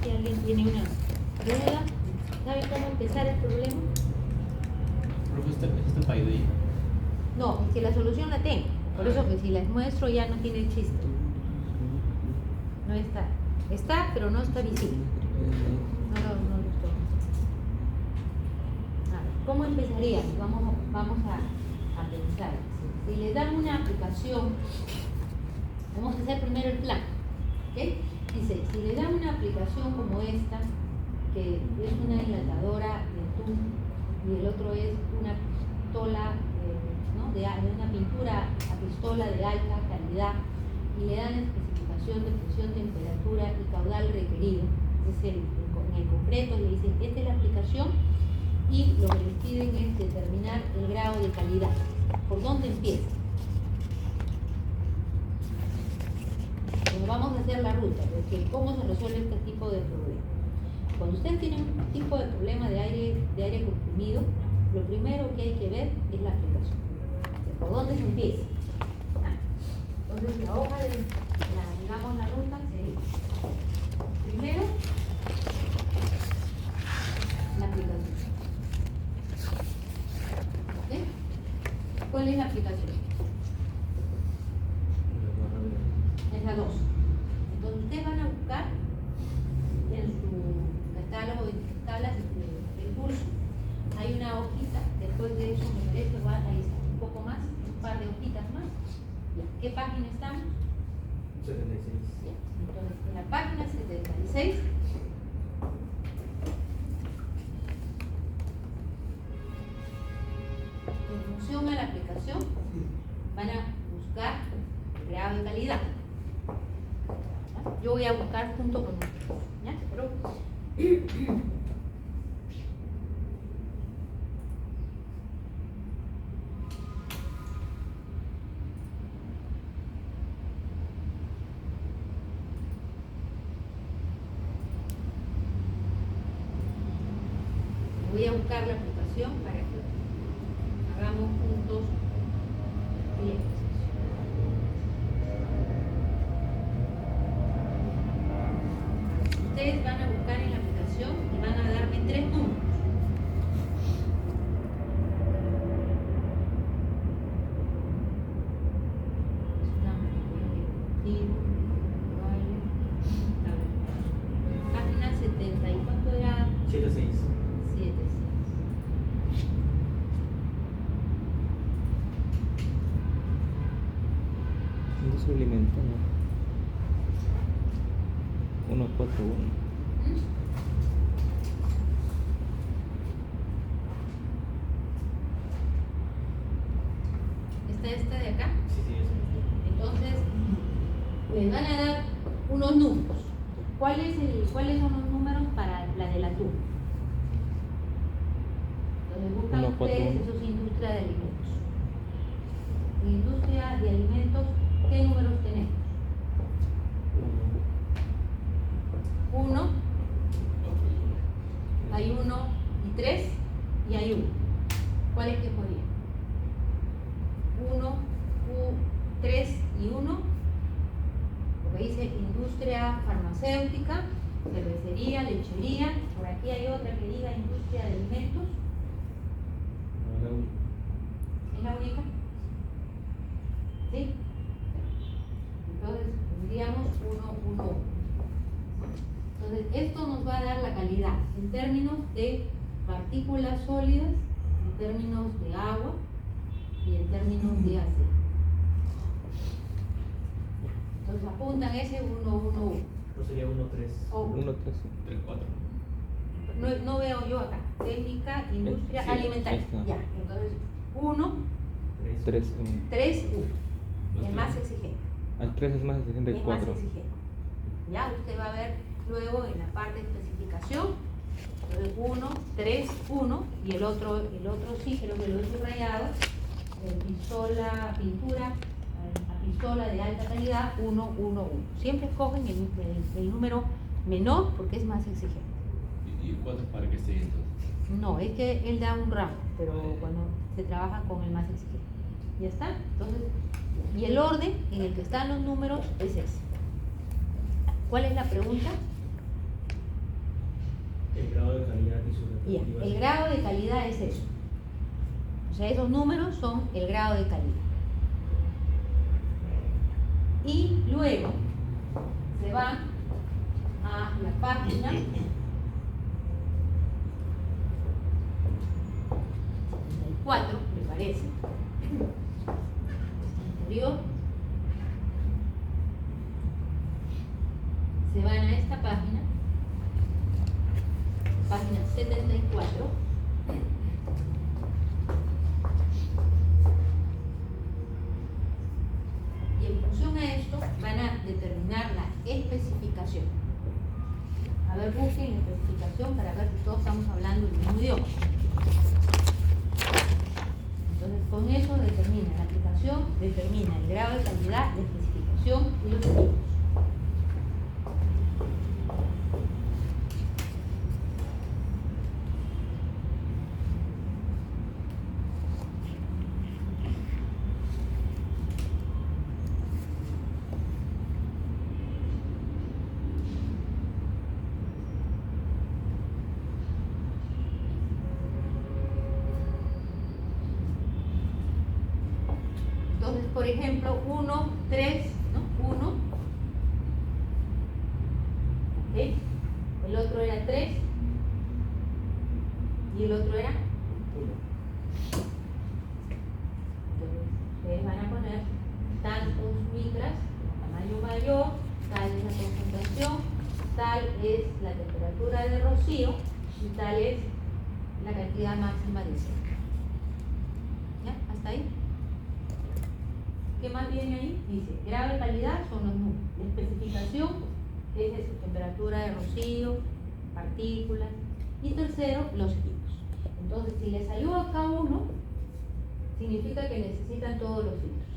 Si alguien tiene una duda, ¿sabe cómo empezar el problema? Profe, ¿está el fallo de ahí? No, es que la solución la tengo. Por eso que si la muestro ya no tiene chiste. No está. Está, pero no está visible. No lo estoy. A ver, ¿cómo empezarían? Vamos a pensar. Si les dan una aplicación, vamos a hacer primero el plan. ¿Ok? Dice, si le dan una aplicación como esta, que es una dilatadora de atún y el otro es una pistola, ¿no? de una pintura a pistola de alta calidad, y le dan especificación de presión, temperatura y caudal requerido, en el concreto le dicen esta es la aplicación y lo que les piden es determinar el grado de calidad. ¿Por dónde empieza? Bueno, vamos a hacer la ruta, porque cómo se resuelve este tipo de problema. Cuando usted tiene un tipo de problema de aire comprimido, lo primero que hay que ver es la aplicación. ¿Por dónde se empieza? Entonces la hoja digamos la ruta sería primero la aplicación. ¿Ok? ¿Cuál es la aplicación? Es la 2. Entonces ustedes van a buscar en su catálogo de tablas del curso. Hay una hojita, después de eso me parece que ahí está, un poco más, un par de hojitas más. ¿Qué página estamos? 76. Entonces, en la página 76 en función a la aplicación van a buscar el grado de calidad. Yo voy a buscar junto con ustedes, ¿ya? Pero voy a buscar la aplicación para que hagamos juntos el ejercicio. Ustedes van a buscar en la aplicación y van a darme 3 números. Página 70 y ¿cuánto era? 76. 7. Industria alimentaria 141. ¿Está esta de acá? Sí, eso. Entonces, les van a dar unos números. ¿Cuáles son los números para la del atún? Entonces buscan 141. ustedes, eso es industria de alimentos. Industria de alimentos, ¿qué números tenemos? 1, hay 1 y 3 y hay 1. ¿Cuáles que ponían? 1, 3 y 1, porque dice industria farmacéutica, cervecería, lechería. Por aquí hay otra que diga industria de alimentos. ¿Es la única? ¿Sí? Entonces tendríamos 1, 1, 1. Entonces esto nos va a dar la calidad en términos de partículas sólidas, en términos de agua y en términos de aceite. Entonces apuntan ese 1, 1, 1. No sería 1, 3. 1, 3. 3, 4. No veo yo acá. Técnica, industria, Sí, alimentaria. está. Ya, entonces 1, 3, 3, 1. Es más exigente. Al 3 es más exigente Es que más 4. exigente. Ya usted va a ver luego en la parte de especificación. Entonces 1, 3, 1 y el otro sí, creo que lo he subrayado. Pistola, pintura, a pistola de alta calidad 1, 1, 1. Siempre escogen el número menor porque es más exigente. ¿Y 4 para que esté entonces? No, es que él da un rango, pero cuando se trabaja con el más exigente. ¿Ya está? Entonces, y el orden en el que están los números es ese. ¿Cuál es la pregunta? El grado de calidad y su Bien, respectiva. el grado de calidad es eso. O sea, esos números son el grado de calidad. Y luego se van a la página 4, me parece. Anterior. Se van a esta página, página 74. Y en función a esto van a determinar la especificación. A ver, busquen la especificación para ver si todos estamos hablando el mismo idioma. Entonces, con eso determina la aplicación, determina el grado de calidad, la especificación y los equipos. Entonces, por ejemplo, 1, 3, ¿no? 1. ¿Ok? El otro era 3. Y el otro era 1. Entonces, ustedes van a poner tantos micras, tamaño mayor, tal es la concentración, tal es la temperatura de rocío y tal es la cantidad máxima de aceite. ¿Ya? ¿Hasta ahí? ¿Qué más viene ahí? Dice, grado de calidad son los números. La especificación es su temperatura de rocío, partículas. Y tercero, los equipos. Entonces, si le salió acá 1, significa que necesitan todos los filtros.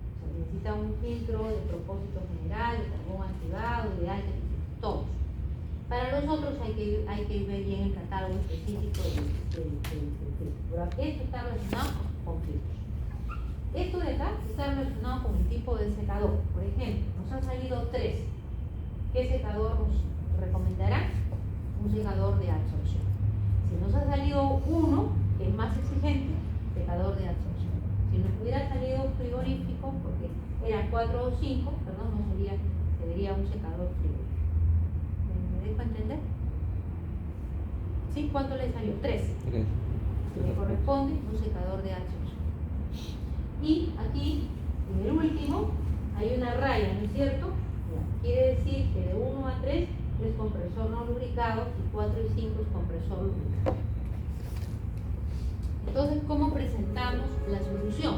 O sea, necesita un filtro de propósito general, de carbón activado, de alta eficiencia, todos. Para los otros hay que ver bien el catálogo específico del filtro. Pero esto está relacionado con filtros. Esto de acá está relacionado con el tipo de secador. Por ejemplo, nos han salido 3. ¿Qué secador nos recomendará? Un secador de absorción. Si nos ha salido 1, que es más exigente, secador de absorción. Si nos hubiera salido frigorífico, porque eran 4 o 5, perdón, no sería un secador frigorífico. ¿Me dejo entender? ¿Sí? ¿Cuánto le salió? 3. 3. Le corresponde un secador de absorción. Y aquí, en el último, hay una raya, ¿no es cierto? Quiere decir que de 1 a 3 es compresor no lubricado y 4 y 5 es compresor lubricado. Entonces, ¿cómo presentamos la solución?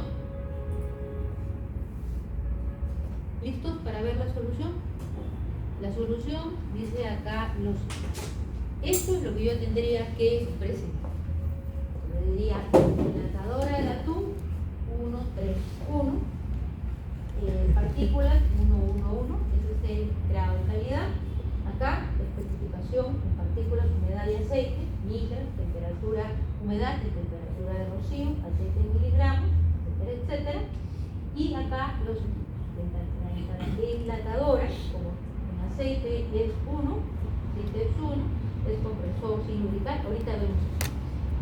¿Listos para ver la solución? La solución dice acá lo siguiente. Esto es lo que yo tendría que presentar. Le diría, enlatadora del atún, 1, 3, 1. Partículas, 1, 1, 1. Ese es el grado de calidad. Acá, especificación en partículas, humedad y aceite, micras, temperatura humedad y temperatura de rocío a 7 miligramos, etcétera, etcétera. Y acá los la enlatadora, como en aceite es 1, es compresor sin lubricar, ahorita vemos eso.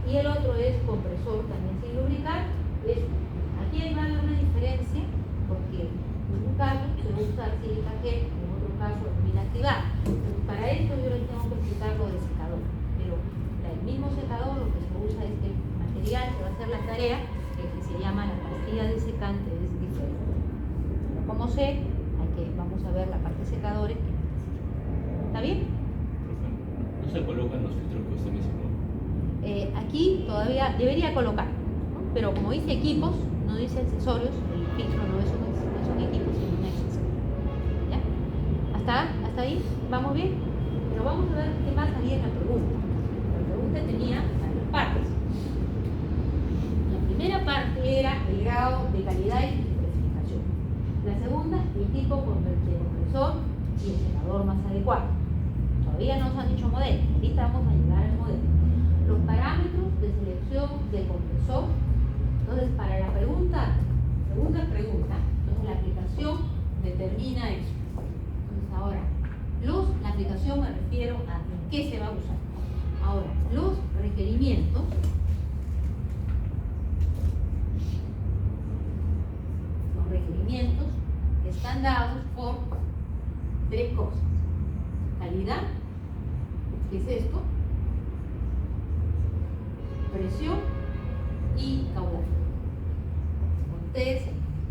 Y el otro es compresor también sin lubricar, es 1. Aquí va a haber una diferencia, porque en un caso se va a usar sílica gel, en otro caso mina activada. Para esto yo les tengo que explicar lo del secador, pero el mismo secador lo que se usa es que el material que va a hacer la tarea, el que se llama la pastilla desecante, es diferente. Pero como sé, vamos a ver la parte secadores que necesita. ¿Está bien? No se colocan los filtros que usted mencionó. Aquí todavía debería colocar, ¿no? Pero como dice equipos, no dice accesorios, el filtro no es un equipo, sino un accesorio. ¿Ya? ¿Hasta ahí? ¿Vamos bien? Pero vamos a ver qué más había en la pregunta. La pregunta tenía varias partes. La primera parte era el grado de calidad y especificación. La segunda, el tipo de compresor y el secador más adecuado. Todavía no se han dicho modelo, ahorita vamos a llegar al modelo. Los parámetros de selección del compresor. Entonces, para la segunda pregunta, entonces la aplicación determina eso. Entonces, ahora, la aplicación me refiero a en qué se va a usar. Ahora, los requerimientos. Los requerimientos están dados por 3 cosas. Calidad, ¿qué es esto? Presión y caudal. Ustedes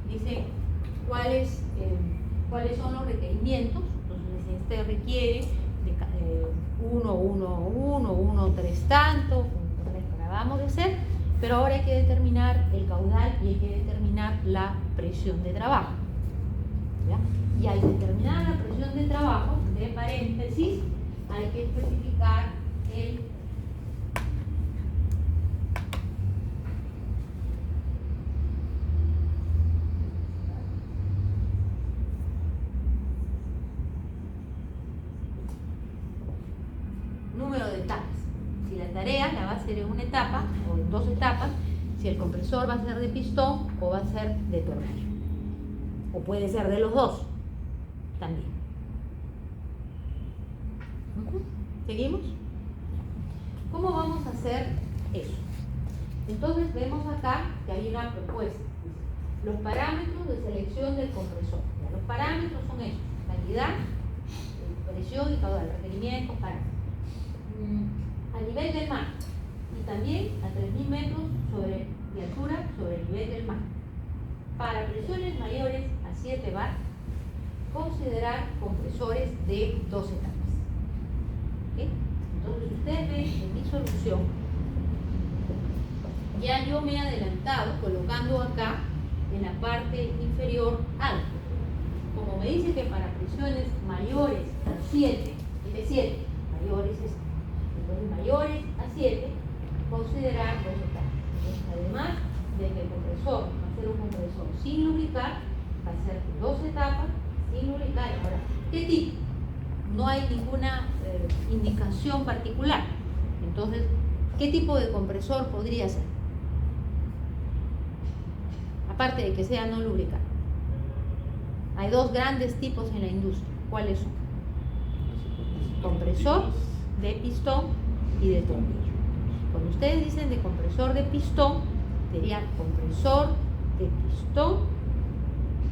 dicen cuáles son los requerimientos. Entonces, este requiere de 1, 3 tanto, lo acabamos de hacer, pero ahora hay que determinar el caudal y hay que determinar la presión de trabajo. ¿Ya? Y al determinar la presión de trabajo, entre paréntesis, hay que especificar el número de etapas. Si la tarea la va a hacer en una etapa o en 2 etapas, si el compresor va a ser de pistón o va a ser de tornillo. O puede ser de los dos también. ¿Seguimos? ¿Cómo vamos a hacer eso? Entonces vemos acá que hay una propuesta. Los parámetros de selección del compresor. Los parámetros son estos: calidad, presión y caudal, requerimientos, parámetros. A nivel del mar y también a 3.000 metros de altura sobre el nivel del mar. Para presiones mayores a 7 bar, considerar compresores de 2 etapas. ¿Okay? Entonces ustedes ven en mi solución, ya yo me he adelantado colocando acá en la parte inferior algo. Como me dice que para presiones mayores a 7, es 7, mayores es, entonces mayores a 7, considerar 2 etapas. Entonces, además de que el compresor va a ser un compresor sin lubricar, va a ser 2 etapas sin lubricar. Ahora, ¿qué tipo? No hay ninguna indicación particular. Entonces, ¿qué tipo de compresor podría ser? Aparte de que sea no lubricado. Hay 2 grandes tipos en la industria. ¿Cuáles son? Compresor de pistón y de tornillo. Cuando ustedes dicen de compresor de pistón, sería compresor de pistón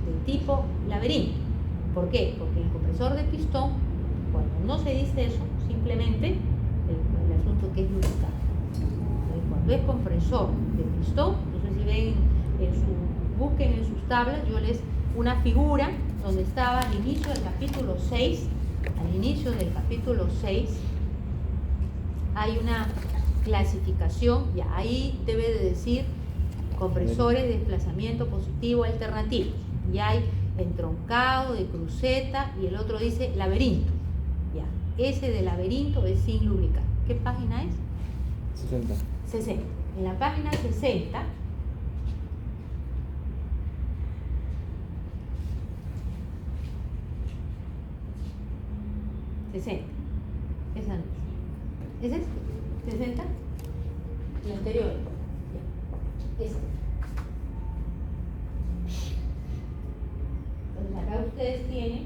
de tipo laberinto. ¿Por qué? Porque el compresor de pistón, cuando no se dice eso, simplemente el asunto que es lubricado. Entonces, cuando es compresor de pistón, no sé si ven busquen en sus tablas, yo les una figura donde estaba al inicio del capítulo 6, hay una clasificación, ya ahí debe de decir compresores de desplazamiento positivo alternativos, y hay entroncado, de cruceta, y el otro dice laberinto. Ya, ese de laberinto es sin lubricar. ¿Qué página es? 60. En la página 60 esa no es. ¿Es este? ¿60? El anterior. Ya. Este. Entonces acá ustedes tienen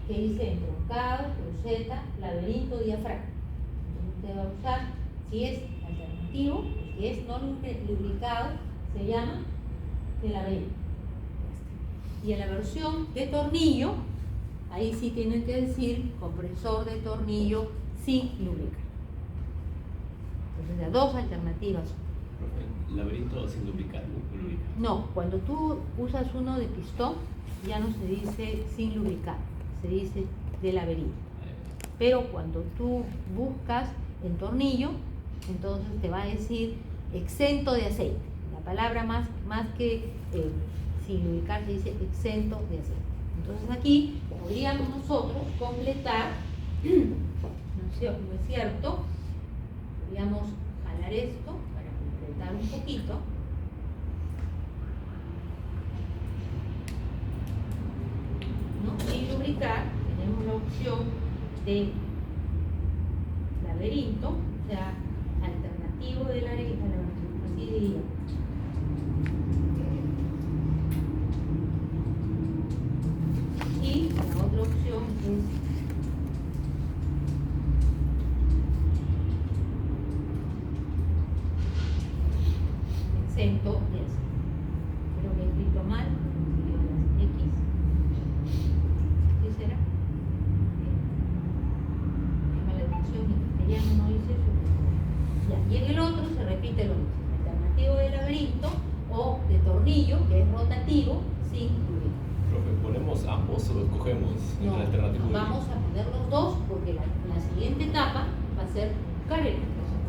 que dice entroncado, cruceta, laberinto, diafragma. Entonces usted va a usar, si es alternativo, si es no lubricado, se llama de laberinto. Y en la versión de tornillo, ahí sí tienen que decir compresor de tornillo sin lubricar. Entonces, las dos alternativas. Profe, laberinto sin lubricar, ¿no? Lubricar. No, cuando tú usas uno de pistón, ya no se dice sin lubricar, se dice de laberinto. Pero cuando tú buscas en tornillo, entonces te va a decir exento de aceite. La palabra más que sin lubricar se dice exento de aceite. Entonces aquí podríamos nosotros completar, ¿no es cierto? Podríamos jalar esto para completar un poquito. ¿No? Sin lubricar tenemos la opción de laberinto, o sea, alternativo de laberinto, así diría. Y la otra opción es exento de aceite. Creo que he escrito mal, escribo las X. ¿Sí será? Llama la atención, en castellano no dice eso. Ya, y en el otro se repite lo mismo. Alternativo de laberinto o de tornillo, que es rotativo, sin lubricar. Profe, ¿ponemos ambos o escogemos entre No, el alternativo? vamos a poner los dos porque la siguiente etapa va a ser buscar el compresor.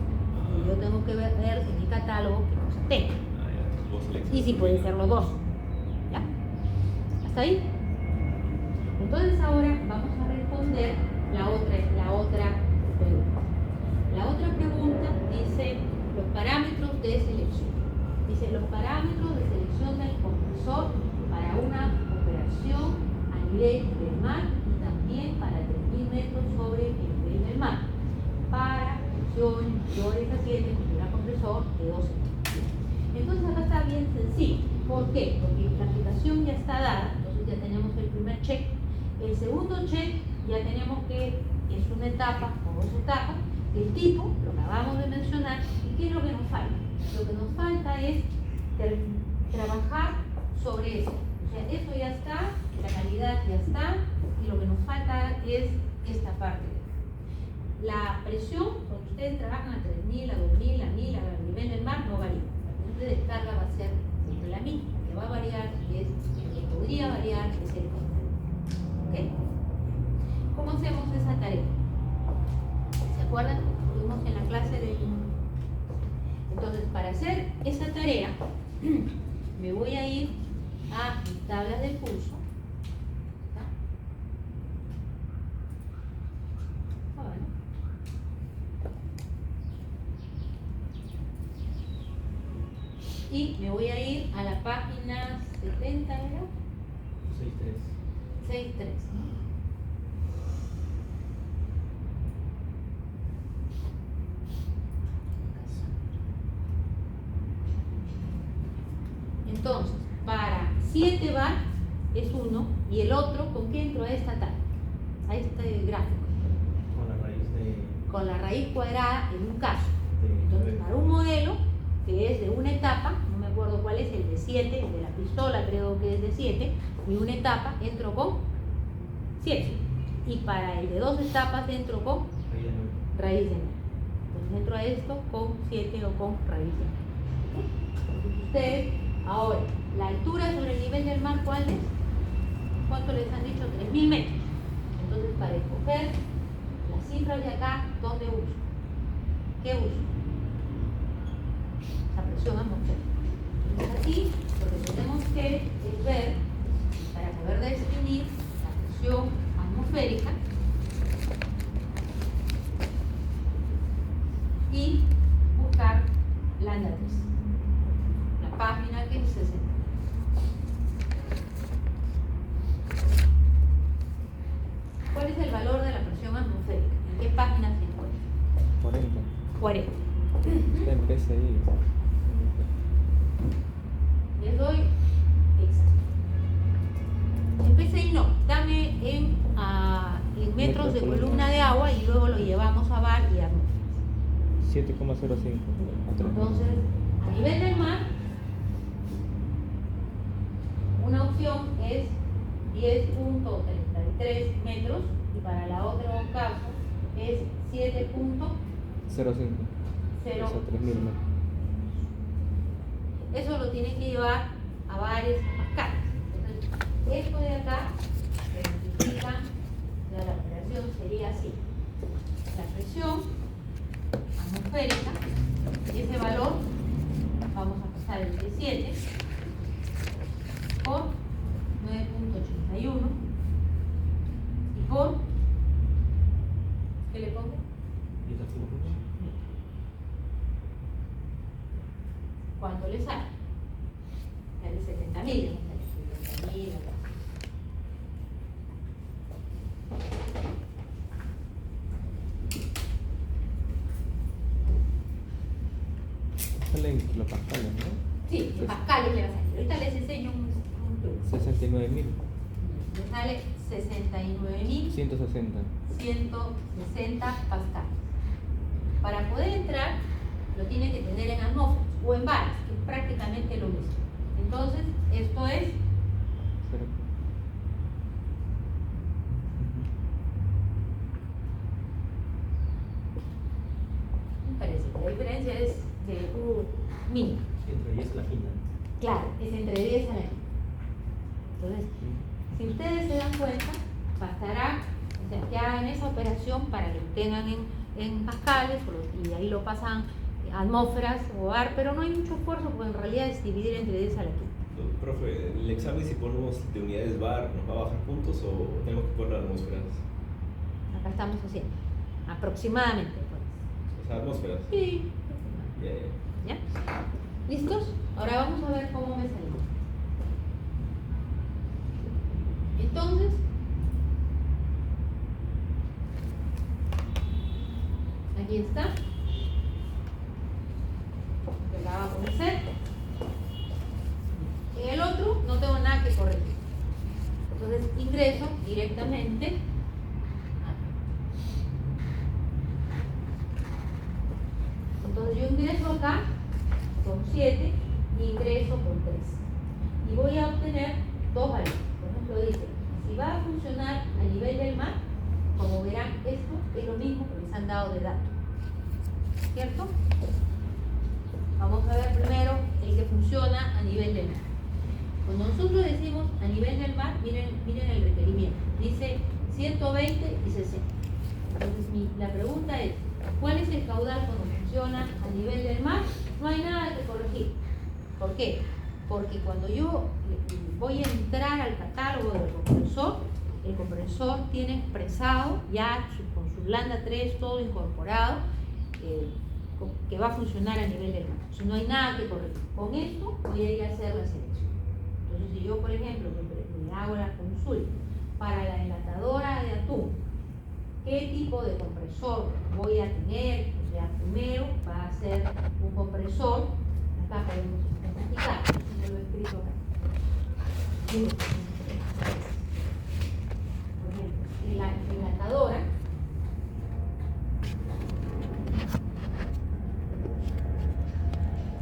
Y yo tengo que ver en mi catálogo qué cosa tengo. Ah, ya, vos seleccionas. Y si pueden ser los dos. ¿Ya? ¿Hasta ahí? Entonces ahora vamos a responder la otra pregunta. La otra pregunta dice los parámetros de selección. Dice los parámetros de selección del compresor para una operación a nivel del mar y también para 3.000 metros sobre el nivel del mar. Para funciones mayores a 7, configurar compresor de 12 metros. Entonces acá está bien sencillo. ¿Por qué? Porque la aplicación ya está dada, entonces ya tenemos el primer check. El segundo check ya tenemos que es una etapa o dos etapas. El tipo, lo acabamos de mencionar, ¿y qué es lo que nos falta? Lo que nos falta es trabajar sobre eso. O sea, eso ya está, la calidad ya está, y lo que nos falta es esta parte. La presión, cuando ustedes trabajan a 3.000, a 2.000, a 1.000, a nivel del mar, no varía. La presión de descarga va a ser siempre la misma. Lo que va a variar es, lo que podría variar es el control. ¿Ok? ¿Cómo hacemos esa tarea? ¿Se acuerdan? Estuvimos en la clase de... Entonces, para hacer esa tarea, me voy a ir a mis tablas del curso. ¿Está? Bueno. Y me voy a ir a la página 70, ¿era? 6.3. 6.3, ¿no? Entonces, para 7 bar es 1 y el otro, ¿con qué entro a esta tabla? A este gráfico. Con la raíz de... Con la raíz cuadrada en un caso. de Entonces, para un modelo que es de una etapa, no me acuerdo cuál es, el de 7, el de la pistola creo que es de 7, y una etapa entro con 7. Y para el de 2 etapas entro con raíz de 9. Entonces entro a esto con 7 o con raíz de 9. Entonces ustedes, ahora, la altura sobre el nivel del mar, ¿cuál es? ¿Cuánto les han dicho? 3.000 metros. Entonces, para escoger las cifras de acá, ¿dónde uso? ¿Qué uso? La presión atmosférica. Entonces aquí lo que tenemos que es ver, para poder definir la presión atmosférica, y buscar la látex, la página que es 60. ¿Cuál es el valor de la presión atmosférica? ¿En qué página se encuentra? 40. 40. De en PSI. Les doy exacto. En PSI no, dame en metros de columna de agua y luego lo llevamos a bar y a atmósferas. 7,05. Entonces, a nivel del mar, una opción es 10.33 metros y para la otra caso es 7.05. 0,5. Eso, 3000 metros. Eso lo tienen que llevar a bares pascales. Entonces, esto de acá se identifica, la operación sería así. La presión atmosférica, y ese valor vamos a pasar el 17 por 9.81 y por, ¿qué le pongo? ¿Y esa fue? ¿Cuánto le sale? Sale 70.000, ¿no? 70.000. Sale en kilopascales, ¿no? Sí, en pascales le va a salir. Ahorita les enseño un truco. 69.000. Le sale 69.160 160. pascales. Para poder entrar, lo tiene que tener en atmósferas o en bares, que es prácticamente lo mismo. Entonces, esto es Cero. parece que la diferencia es de mínima. Entre 10 a la quinta. Claro, es entre 10 a la 15. Entonces, si ustedes se dan cuenta, bastará, o sea, que hagan esa operación para que lo tengan en pascales y ahí lo pasan a atmósferas o bar, pero no hay mucho esfuerzo porque en realidad es dividir entre 10 a la 15. Profe, ¿el examen si ponemos de unidades bar nos va a bajar puntos o tenemos que poner atmósferas? Acá estamos haciendo aproximadamente. Pues. O sea, atmósferas. Sí. Ya, ya. ¿Ya? ¿Listos? Ahora vamos a ver cómo me salió. Entonces, aquí está. Que la vamos a hacer. En el otro no tengo nada que corregir. Entonces ingreso directamente acá. Entonces yo ingreso acá con 7 y ingreso con 3. Y voy a obtener dos valores. Por ejemplo, dice, si va a funcionar a nivel del mar, como verán, esto es lo mismo que les han dado de datos. ¿Cierto? Vamos a ver primero el que funciona a nivel del mar. Cuando nosotros decimos a nivel del mar, miren el requerimiento. Dice 120 y 60. Entonces la pregunta es, ¿cuál es el caudal cuando funciona a nivel del mar? No hay nada que corregir. ¿Por qué? Porque cuando yo voy a entrar al catálogo del compresor, el compresor tiene expresado ya con su lambda 3 todo incorporado, que va a funcionar a nivel del mar. Si no hay nada que corregir. Con esto voy a ir a hacer la selección. Entonces, si yo, por ejemplo, me hago la consulta para la enlatadora de atún, ¿qué tipo de compresor voy a tener? O sea, primero va a ser un compresor, acá podemos especificar, no lo he escrito acá. Por ejemplo, en la enlatadora,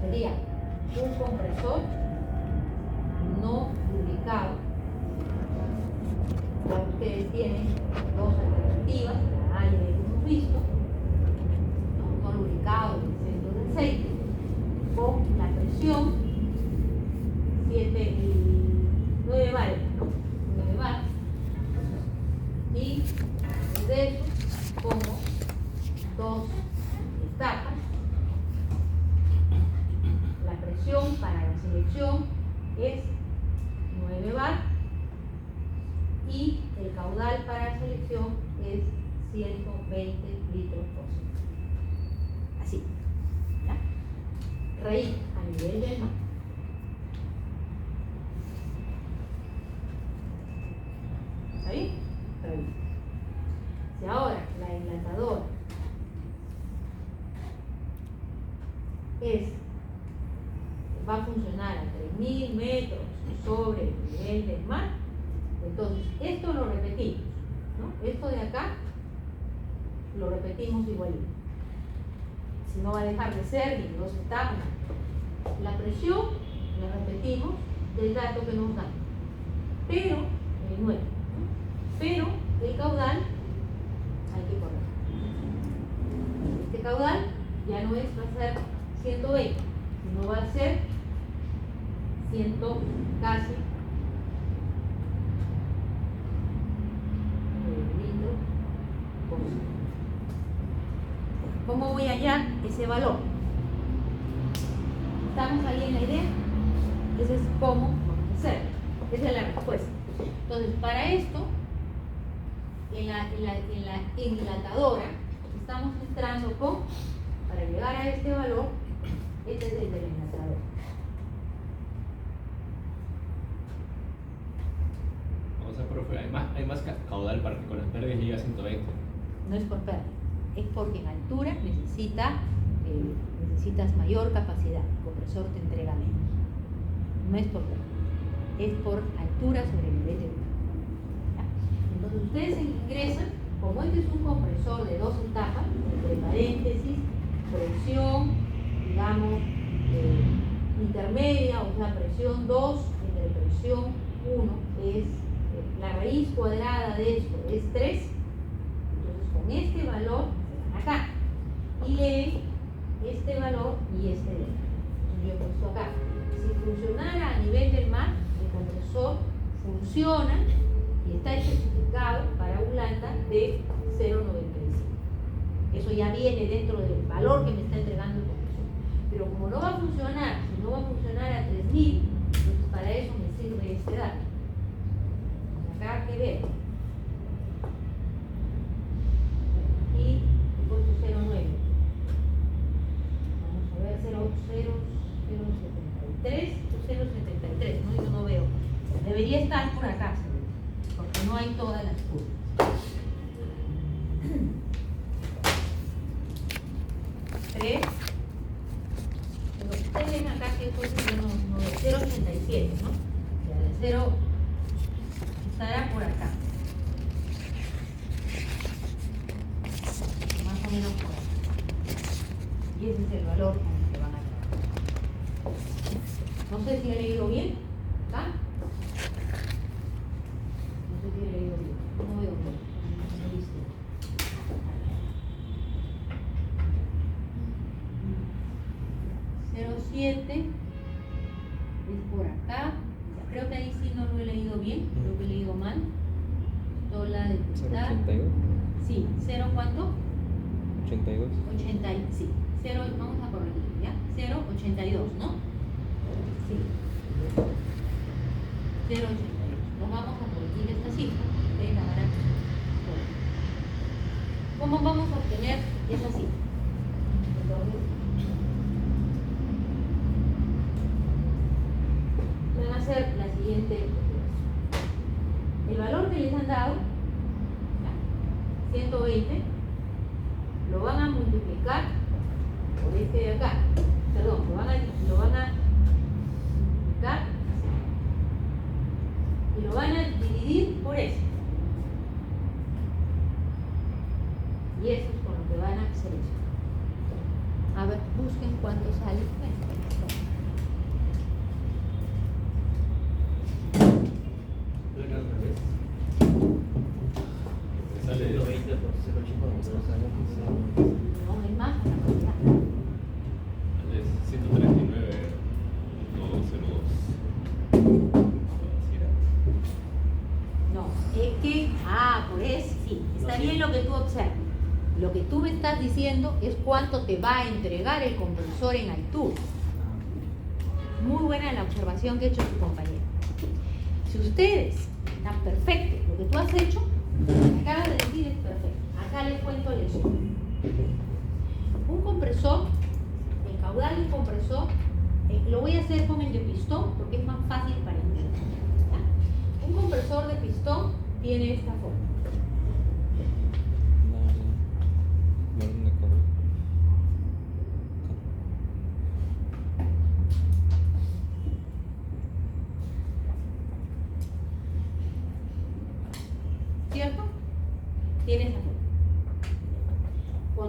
sería un compresor no lubricado. Ya ustedes tienen dos alternativas, la A y la que hemos visto, no lubricado en el centro del aceite, con la presión 9 bar, ¿no? 9 bar. Y desde eso pongo dos etapas. La presión para la selección es 9 bar y el caudal para la selección es 120 litros por segundo. Así, ¿ya? Raíz a nivel del mar. ¿Está bien? Raíz. Si ahora la enlatadora va a funcionar a 3000 metros sobre el nivel del mar. Entonces, esto lo repetimos, ¿no? Esto de acá lo repetimos igualito. Si no va a dejar de ser ni 2 etapas. La presión la repetimos del dato que nos dan, pero el 9, ¿no? Pero el caudal hay que correr. Este caudal ya no va a ser 120, sino va a ser 100 casi litros por segundo. ¿Cómo voy a hallar ese valor? ¿Estamos ahí en la idea? Ese es cómo vamos a hacer. Esa es la respuesta. Entonces, para esto, en la enlatadora, estamos entrando con, para llegar a este valor, este es el del enlatador. O sea, profe, hay más caudal para que con las pérdidas llegue a 120. No es por pérdida, es porque en altura necesitas mayor capacidad, el compresor te entrega menos. No es por pérdida, es por altura sobre el nivel del mar. Entonces ustedes ingresan, como este es un compresor de 2 etapas, entre paréntesis, presión, digamos, intermedia, o sea, presión 2 entre presión 1 es la raíz cuadrada de esto es 3. Entonces con este valor se van acá y leen este valor y este de acá. Entonces yo he puesto acá, si funcionara a nivel del mar, el compresor funciona y está especificado para un lambda de 0,95. Eso ya viene dentro del valor que me está entregando el compresor. Pero como no va a funcionar, si no va a funcionar a 3000, entonces para eso me sirve este dato. Acá que ver. Y he puesto 0,9. Vamos a ver 0,073 o 0,73, ¿no? Yo no veo. Debería estar por acá, porque no hay todas las curvas. 3. Pero ustedes ven acá que yo no veo 0,87, ¿no? O sea, de 0 estará por acá. Más o menos por acá. Y ese es el valor con el que van a trabajar. No sé si he leído bien. ¿Acá? No sé si he leído bien. No veo bien. No he visto. 0,7 es por acá. Creo que ahí sí no lo he leído bien, creo que he leído mal. Tola de cristal. 0,82. Sí, 0 ¿cuánto? 82. 80, sí. 0, vamos a corregir, ¿ya? 0,82, ¿no? Sí. 0,82. No vamos a corregir esta cifra. ¿Okay? La van a... ¿Cómo vamos a obtener esa cifra? Entonces, van a hacer la siguiente operación. El valor que les han dado, ¿ya? 120, lo van a multiplicar por este de acá. Perdón, lo van a multiplicar y lo van a dividir por este. Y eso es con lo que van a hacer eso. A ver, busquen cuánto sale. Sale 120 por 0,80. No, es más, la cantidad. 139.02. No, es que, por eso, sí, está bien lo que tú observas. Lo que tú me estás diciendo es cuánto te va a entregar el compresor en altura. Muy buena la observación que ha hecho tu compañero. Si ustedes están perfectos, lo que tú has hecho, lo que acabas de decir es perfecto. Acá les cuento la historia. Un compresor, el caudal de un compresor, lo voy a hacer con el de pistón porque es más fácil para entender. ¿Ya? Un compresor de pistón tiene esta forma.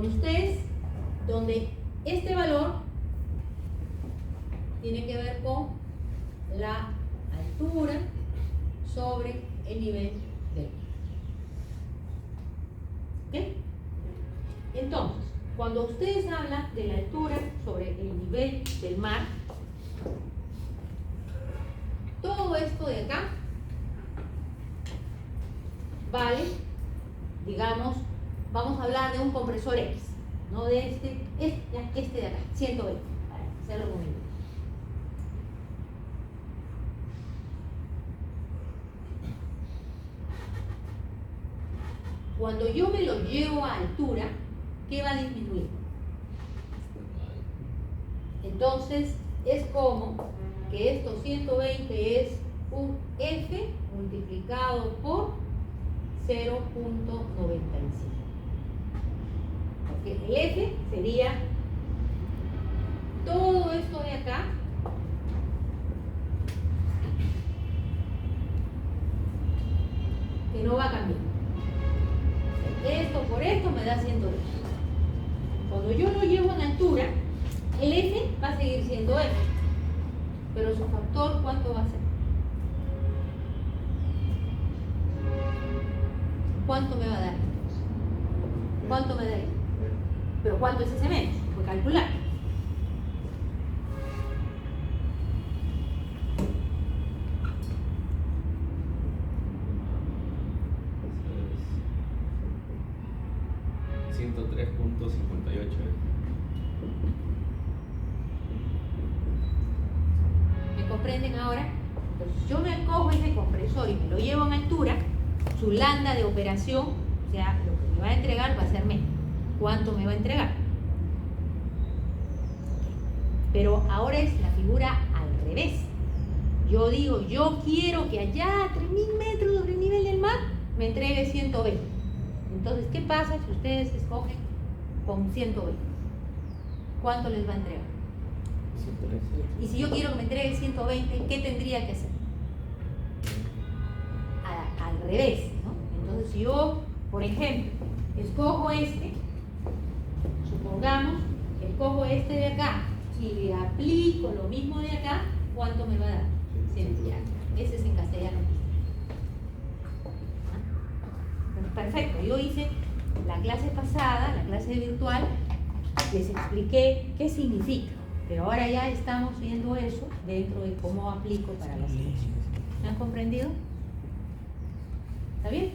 con ustedes, donde este valor tiene que ver con la altura sobre el nivel del mar. ¿Ok? Entonces, cuando ustedes hablan de la altura sobre el nivel del mar, todo esto de acá vale, digamos, vamos a hablar de un compresor X, no de este de acá, 120, para hacerlo conmigo. Cuando yo me lo llevo a altura, ¿qué va a disminuir? Entonces, es como que esto 120 es un F multiplicado por 0.95. Porque el F sería todo esto de acá que no va a cambiar. Esto por esto me da 120. Cuando yo lo llevo en altura, el F va a seguir siendo F, pero su factor, ¿cuánto va a ser? ¿Cuánto me va a dar? ¿Cuánto me da? ¿Pero cuánto es ese menos? Voy a calcular. Es 103.58. ¿Me comprenden ahora? Entonces yo me cojo ese compresor y me lo llevo en altura, su lambda de operación, o sea, lo que me va a entregar va a ser menos. ¿Cuánto me va a entregar? Pero ahora es la figura al revés. Yo digo, yo quiero que allá a 3.000 metros sobre el nivel del mar me entregue 120. Entonces, ¿qué pasa si ustedes escogen con 120? ¿Cuánto les va a entregar? 113. Y si yo quiero que me entregue 120, ¿qué tendría que hacer? Al revés, ¿no? Entonces, si yo, por ejemplo, escojo este, supongamos, escojo este de acá y le aplico lo mismo de acá, ¿cuánto me va a dar? 100. Ese es en castellano. Perfecto, yo hice la clase pasada, la clase virtual, les expliqué qué significa, pero ahora ya estamos viendo eso dentro de cómo aplico para las clases. ¿Me han comprendido? ¿Está bien?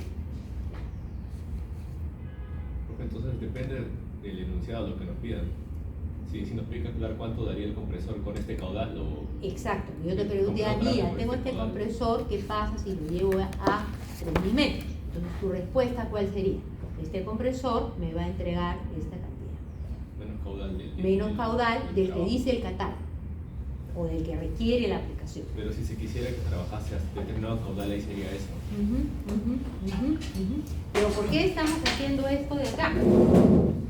Entonces depende del enunciado, lo que nos pidan. Si nos pide calcular cuánto daría el compresor con este caudal o... Exacto, yo te pregunté a mí, tengo este compresor, ¿qué pasa si lo llevo a 3.000 metros? Entonces tu respuesta, ¿cuál sería? Este compresor me va a entregar esta cantidad. Menos caudal menos caudal del que dice el catálogo o del que requiere la aplicación. Pero si se quisiera que trabajase a determinado caudal, ahí sería eso. Pero ¿por qué estamos haciendo esto de acá?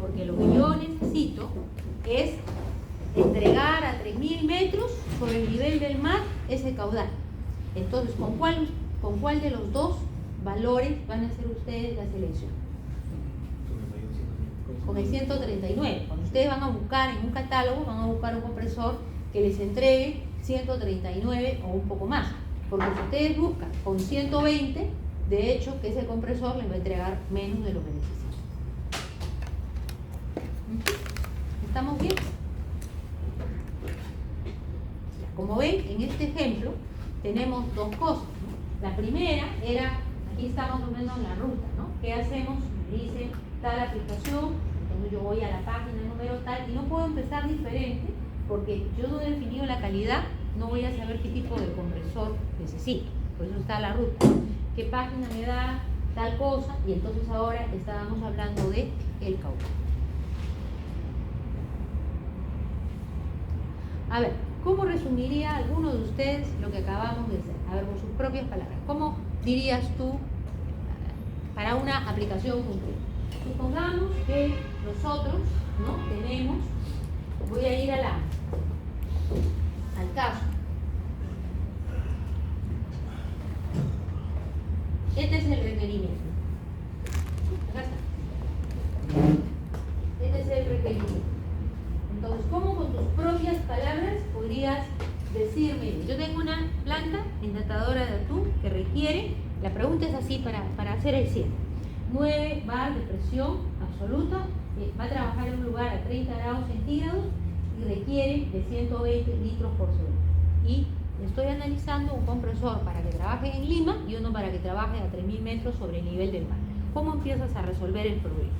Porque lo que yo necesito es entregar a 3.000 metros sobre el nivel del mar ese caudal. Entonces, ¿con cuál de los dos valores van a hacer ustedes la selección? Con el 139. Cuando ustedes van a buscar en un catálogo, van a buscar un compresor que les entregue 139 o un poco más. Porque si ustedes buscan con 120, de hecho que ese compresor les va a entregar menos de lo que necesitan. ¿Estamos bien? Como ven, en este ejemplo tenemos dos cosas, ¿no? La primera era, aquí está más o menos la ruta, ¿no? ¿Qué hacemos? Me dice tal aplicación, entonces yo voy a la página número tal y no puedo empezar diferente porque yo no he definido la calidad, no voy a saber qué tipo de compresor necesito. Por eso está la ruta. ¿Qué página me da tal cosa? Y entonces ahora estábamos hablando de el caudal. A ver, ¿cómo resumiría alguno de ustedes lo que acabamos de hacer? A ver, con sus propias palabras. ¿Cómo dirías tú para una aplicación concreta? Supongamos que nosotros, ¿no? Tenemos, voy a ir al caso. Este es el requerimiento. Acá está. Este propias palabras podrías decirme, yo tengo una planta enlatadora de atún que requiere, la pregunta es así para hacer el cierre, 9 bar de presión absoluta, va a trabajar en un lugar a 30 grados centígrados y requiere de 120 litros por segundo. Y estoy analizando un compresor para que trabaje en Lima y uno para que trabaje a 3.000 metros sobre el nivel del mar. ¿Cómo empiezas a resolver el problema?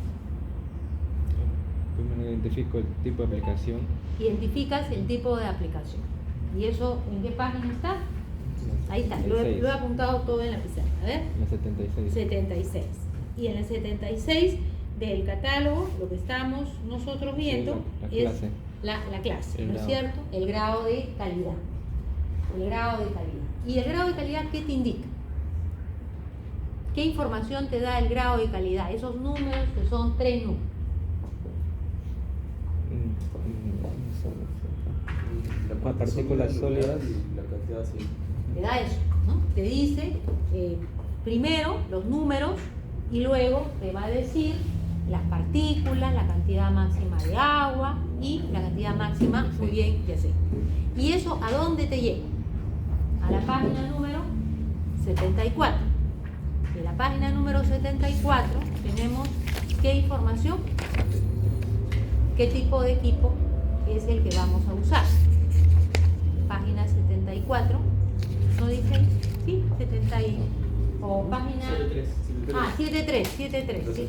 Primero identifico el tipo de aplicación. Identificas el tipo de aplicación. ¿Y eso en qué página está? Ahí está, lo he apuntado todo en la pizarra. A ver. La 76. 76. Y en la 76 del catálogo, lo que estamos nosotros viendo Sí, es la clase, ¿no es cierto? El grado de calidad. El grado de calidad. ¿Y el grado de calidad qué te indica? ¿Qué información te da el grado de calidad? Esos números que son 3 números. Las partículas sólidas y la cantidad así. Te da eso, ¿no? Te dice primero los números y luego te va a decir las partículas, la cantidad máxima de agua y la cantidad máxima, muy bien, de aceite. ¿Y eso a dónde te lleva? A la página número 74. En la página número 74 tenemos qué información, qué tipo de equipo es el que vamos a usar. Página 74, ¿no dice? Sí, 70 y... o página... 73. 73. Sí.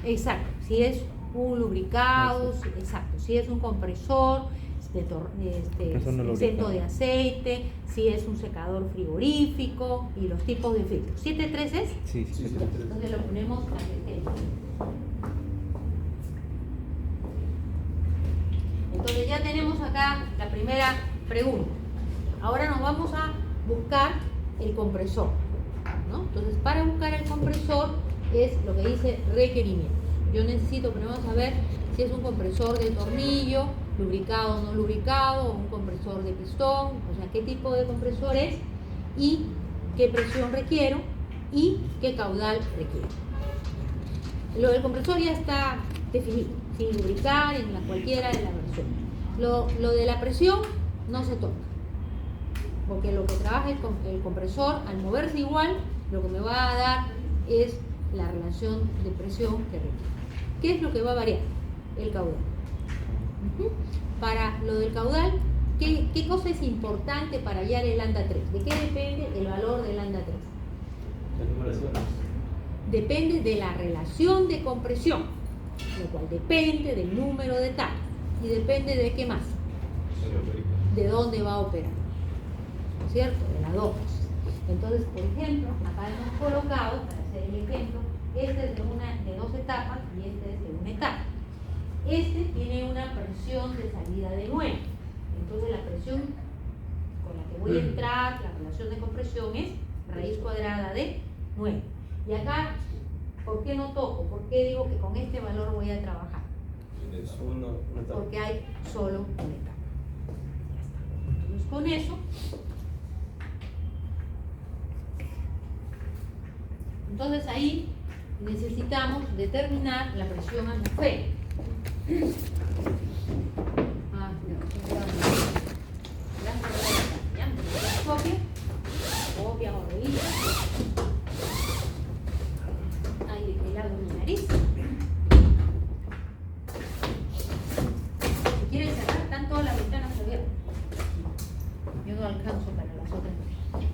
Exacto, si es un lubricado, exacto, si es un compresor, exento de aceite, si es un secador frigorífico y los tipos de filtros. ¿73 es? Sí, 73. Entonces lo ponemos a Entonces ya tenemos acá la primera pregunta. Ahora nos vamos a buscar el compresor, ¿no? Entonces para buscar el compresor es lo que dice requerimiento. Yo necesito primero saber si es un compresor de tornillo, lubricado o no lubricado, o un compresor de pistón, o sea, qué tipo de compresor es y qué presión requiero y qué caudal requiero. Lo del compresor ya está definido, sin lubricar en cualquiera de las versiones. Lo de la presión no se toca, porque lo que trabaja el compresor al moverse igual, lo que me va a dar es la relación de presión que requiere. ¿Qué es lo que va a variar? El caudal. Para lo del caudal, ¿qué cosa es importante para hallar el lambda 3? ¿De qué depende el valor del lambda 3? Las numeraciones. Depende de la relación de compresión, lo cual depende del número de etapas y depende de qué más, de dónde va a operar, ¿no es cierto? De la dosis. Entonces, por ejemplo, acá hemos colocado, para hacer el ejemplo, este es de 2 etapas y este es de 1 etapa. Este tiene una presión de salida de 9. Entonces la presión con la que voy a entrar, la relación de compresión es raíz cuadrada de 9. Y acá, ¿por qué no toco? ¿Por qué digo que con este valor voy a trabajar? Porque hay solo una etapa. Entonces con eso, entonces ahí necesitamos determinar la presión atmosférica. Copia o revisa. Ahí de qué lado mi nariz. Si quieren cerrar, están todas las ventanas abiertas. Yo no alcanzo para las otras.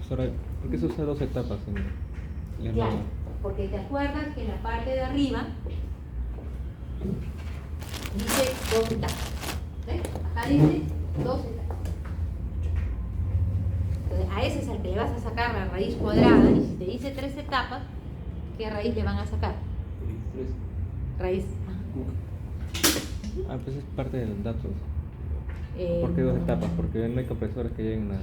Sora, ¿por qué se usa 2 etapas en la Claro, norma? porque te acuerdas que en la parte de arriba dice 2 etapas. ¿Ves? Acá dice 2 etapas. Entonces, a ese es al que le vas a sacar la raíz cuadrada. Y si te dice 3 etapas, ¿qué raíz le van a sacar? Raíz. Ah, pues es parte de los datos. Eh, ¿Por qué 2 etapas? Porque no hay compresores que lleguen a...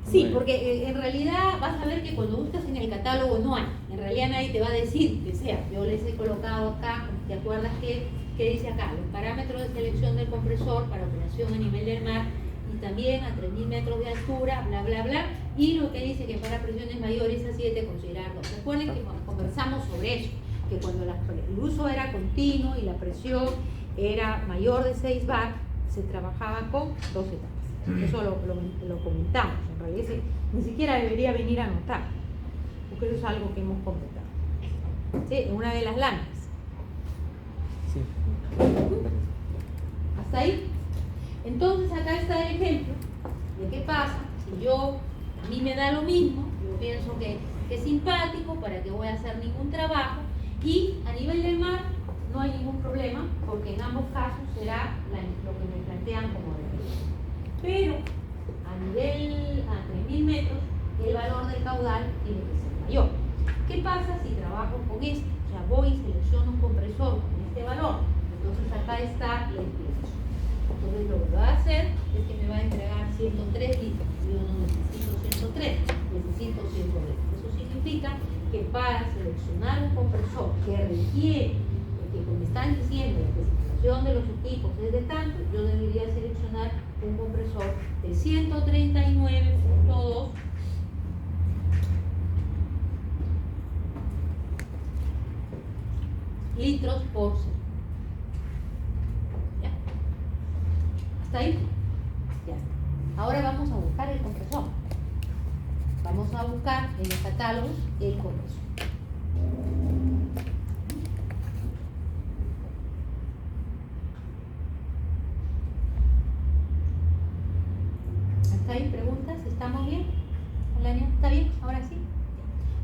Sí, porque en realidad vas a ver que cuando buscas en el catálogo no hay. En realidad nadie te va a decir que sea. Yo les he colocado acá, ¿te acuerdas que dice acá? Los parámetros de selección del compresor para operación a nivel del mar y también a 3.000 metros de altura, bla, bla, bla. Y lo que dice que para presiones mayores a 7 considerar 2. Recuerden que cuando conversamos sobre eso, que cuando el uso era continuo y la presión era mayor de 6 bar, se trabajaba con 2 etapas. Eso lo comentamos, en realidad ni siquiera debería venir a anotar, porque eso es algo que hemos comentado. ¿Sí? En una de las láminas. Sí. ¿Hasta ahí? Entonces acá está el ejemplo de qué pasa si a mí me da lo mismo, yo pienso que es simpático, para que voy a hacer ningún trabajo, y a nivel del mar no hay ningún problema, porque en ambos casos será lo que me plantean como requerimiento. Pero a nivel a 3.000 metros, el valor del caudal tiene que ser mayor. ¿Qué pasa si trabajo con esto? O sea, voy y selecciono un compresor con este valor. Entonces acá está la implicación. Entonces lo que voy a hacer es que me va a entregar 103 litros. Yo no necesito 103, necesito 120. Eso significa que para seleccionar un compresor que requiere, porque como me están diciendo la especificación de los equipos es de tanto, yo debería seleccionar un compresor de 139.2 litros por segundo. ¿Ya? ¿Hasta ahí? Ya. Ahora vamos a buscar el compresor. Vamos a buscar en el catálogo el compresor. ¿Hasta ahí? ¿Preguntas? ¿Estamos bien? ¿Está bien? ¿Ahora sí?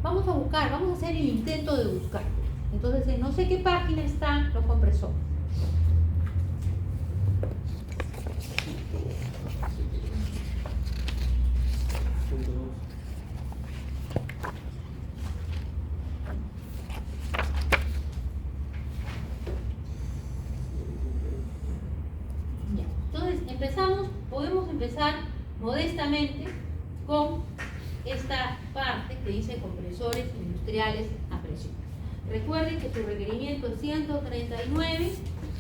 Vamos a buscar, vamos a hacer el intento de buscar. Entonces, en no sé qué página están los compresores. Ya. Entonces, podemos empezar modestamente con esta parte que dice compresores industriales a presión. Recuerden que su requerimiento es 139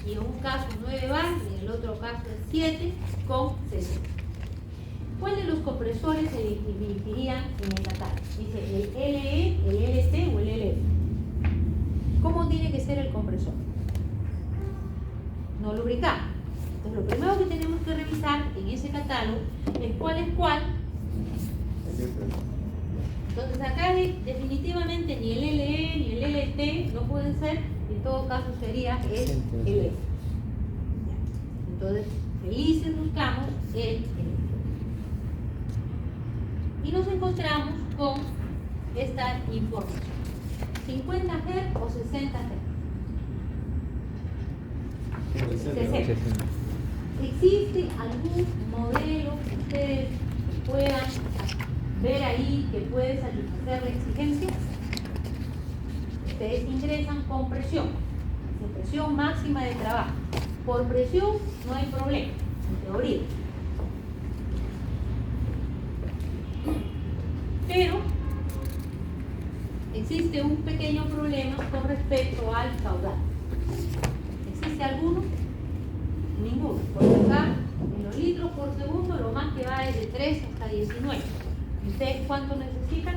y en un caso 9 bar y en el otro caso es 7 con 60. ¿Cuál de los compresores se elegirían en el catálogo? Dice el LE, el LT o el LF. ¿Cómo tiene que ser el compresor? No lubricado. Entonces lo primero que tenemos que revisar en ese catálogo es cuál es cuál. Entonces acá definitivamente ni el LE ni el LT no pueden ser, en todo caso sería el LF. Entonces, felices buscamos el LF. Y nos encontramos con esta información. 50 Hz o 60 Hz. 60. ¿Existe algún modelo que ustedes puedan ver ahí que puede satisfacer la exigencia? Ustedes ingresan con presión máxima de trabajo. Por presión no hay problema, en teoría. Pero existe un pequeño problema con respecto al caudal. ¿Existe alguno? Ninguno. Porque acá, en los litros por segundo, lo más que va es de 3 hasta 19. ¿Ustedes cuánto necesitan?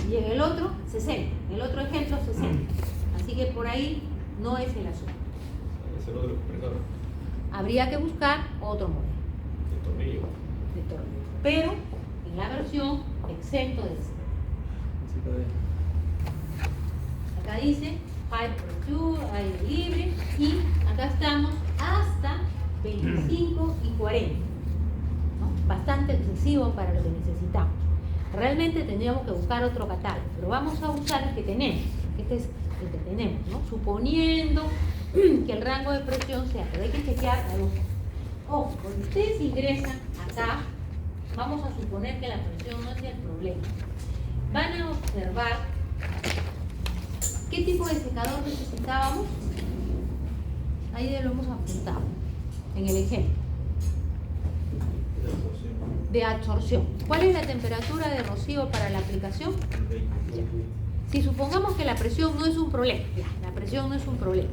Y en el otro, 60. En el otro ejemplo, 60. Así que por ahí no es el asunto. Es el otro compresor. Habría que buscar otro modelo De tornillo. de tornillo. Pero en la versión exento de C. Acá dice high pressure, aire libre, y acá estamos hasta 25 y 40. ¿No? Bastante excesivo para lo que necesitamos. Realmente tendríamos que buscar otro catálogo, pero vamos a usar el que tenemos. Este es el que tenemos, ¿no? Suponiendo que el rango de presión sea, pero hay que chequear a los. Ojo, cuando ustedes ingresan acá, vamos a suponer que la presión no es el problema. Van a observar qué tipo de secador necesitábamos. Ahí lo hemos apuntado en el ejemplo. De absorción. ¿Cuál es la temperatura de rocío para la aplicación? Ya. Si supongamos que la presión no es un problema, ya, la presión no es un problema,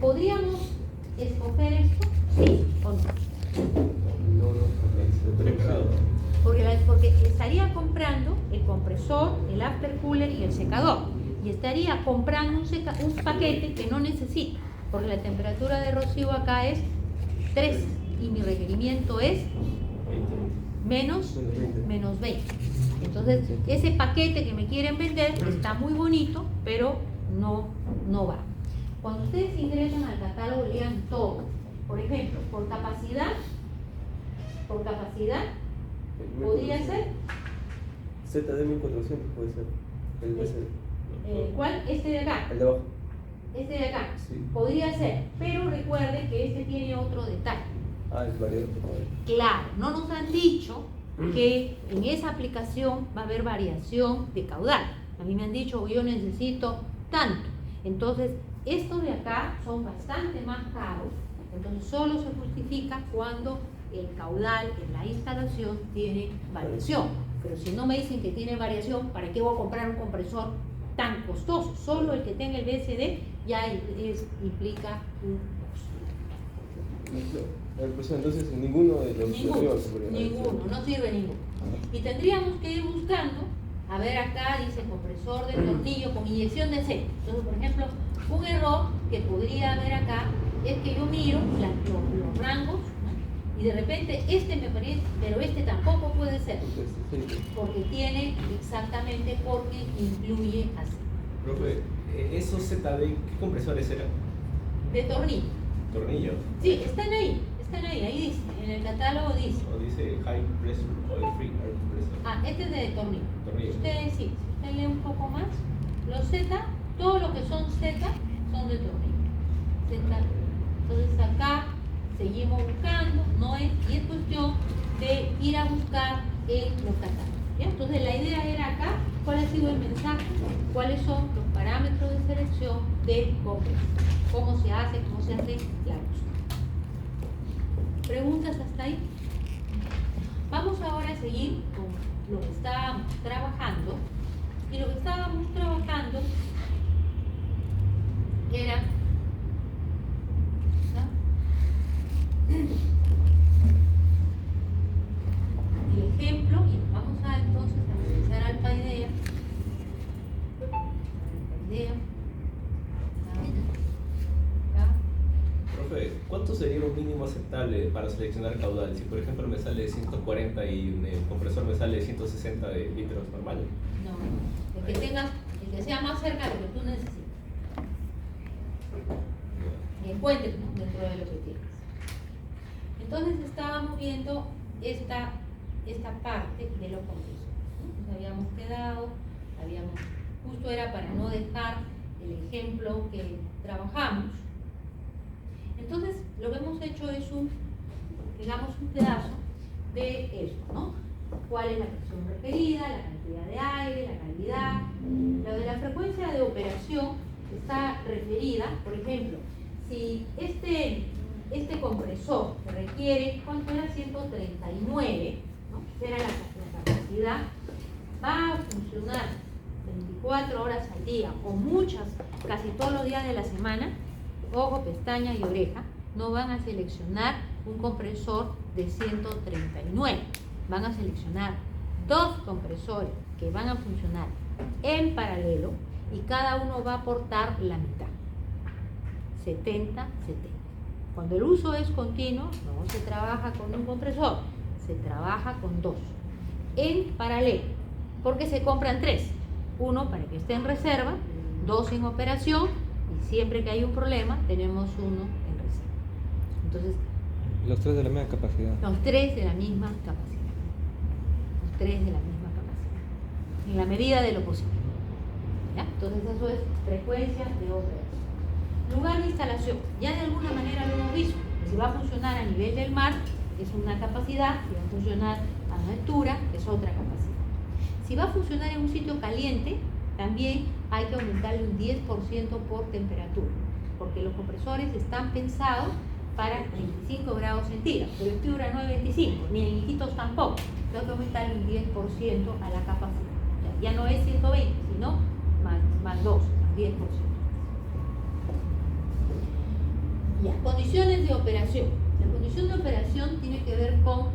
¿podríamos escoger esto? Sí o no. Porque estaría comprando el compresor, el aftercooler y el secador, y estaría comprando un paquete que no necesita, porque la temperatura de rocío acá es 3 y mi requerimiento es menos 20. Entonces, ese paquete que me quieren vender está muy bonito, pero no va. Cuando ustedes ingresan al catálogo, lean todo. Por ejemplo, por capacidad, podría ser. ZD 1400 puede ser. El BCD. ¿Cuál? Este de acá. El de abajo. Este de acá. Sí. Podría ser, pero recuerden que este tiene otro detalle. Es variado. Claro, no nos han dicho que en esa aplicación va a haber variación de caudal. A mí me han dicho, yo necesito tanto. Entonces, estos de acá son bastante más caros. Entonces, solo se justifica cuando el caudal en la instalación tiene variación. Pero si no me dicen que tiene variación, ¿para qué voy a comprar un compresor tan costoso? Solo el que tenga el BSD ya implica un costo. Entonces, ninguno de los Ninguno, no sirve ninguno. Y tendríamos que ir buscando, a ver acá dice compresor de tornillo con inyección de aceite. Entonces, por ejemplo, un error que podría haber acá es que yo miro los rangos, ¿no? Y de repente este me parece, pero este tampoco puede ser, porque tiene exactamente, porque incluye aceite. Profe, ¿esos ZD qué compresores eran? De tornillo. ¿Tornillo? Sí, están ahí dice, en el catálogo dice. O dice High Pressure Oil Free Air Compressor. Este es de tornillo. Tornillo. Ustedes sí, si usted lee un poco más, los Z, todo lo que son Z son de tornillo. Z. Entonces acá seguimos buscando, y es cuestión de ir a buscar en los catálogos. ¿Ya? Entonces la idea era acá, ¿cuál ha sido el mensaje? ¿Cuáles son los parámetros de selección del compresor? ¿Cómo se hace la búsqueda? ¿Preguntas hasta ahí? Vamos ahora a seguir con lo que estábamos trabajando. Y lo que estábamos trabajando era el ejemplo, y vamos a entonces a utilizar AlphaIdea. Profe, ¿cuánto sería un mínimo aceptable para seleccionar caudal? Si por ejemplo me sale 140 y el compresor me sale 160 de litros normal. No, el que sea más cerca de lo que tú necesitas. Y encuentres, ¿no? Dentro de lo que tienes. Entonces estábamos viendo esta parte de los compresores, ¿no? Nos habíamos quedado, justo era para no dejar el ejemplo que trabajamos. Entonces, lo que hemos hecho es un pedazo de esto, ¿no? ¿Cuál es la presión requerida, la cantidad de aire, la calidad? Lo de la frecuencia de operación está referida, por ejemplo, si este compresor que requiere, ¿cuánto era? 139, ¿no? Era la capacidad, va a funcionar 24 horas al día, o muchas, casi todos los días de la semana. Ojo, pestaña y oreja, no van a seleccionar un compresor de 139, van a seleccionar dos compresores que van a funcionar en paralelo y cada uno va a aportar la mitad, 70-70. Cuando el uso es continuo, no se trabaja con un compresor, se trabaja con dos, en paralelo, porque se compran tres, uno para que esté en reserva, dos en operación, y siempre que hay un problema tenemos uno en reserva. Entonces, los tres de la misma capacidad. Los tres de la misma capacidad. Los tres de la misma capacidad. En la medida de lo posible. ¿Ya? Entonces eso es frecuencia de operación. Lugar de instalación. Ya de alguna manera lo hemos visto. Si va a funcionar a nivel del mar, es una capacidad. Si va a funcionar a altura, es otra capacidad. Si va a funcionar en un sitio caliente, también hay que aumentarle un 10% por temperatura, porque los compresores están pensados para 25 grados centígrados, pero el fibra no es 25, ni en hijitos tampoco. Tengo que aumentarle un 10% a la capacidad. Ya no es 120, sino más 2, más 10%. Ya, condiciones de operación. La condición de operación tiene que ver con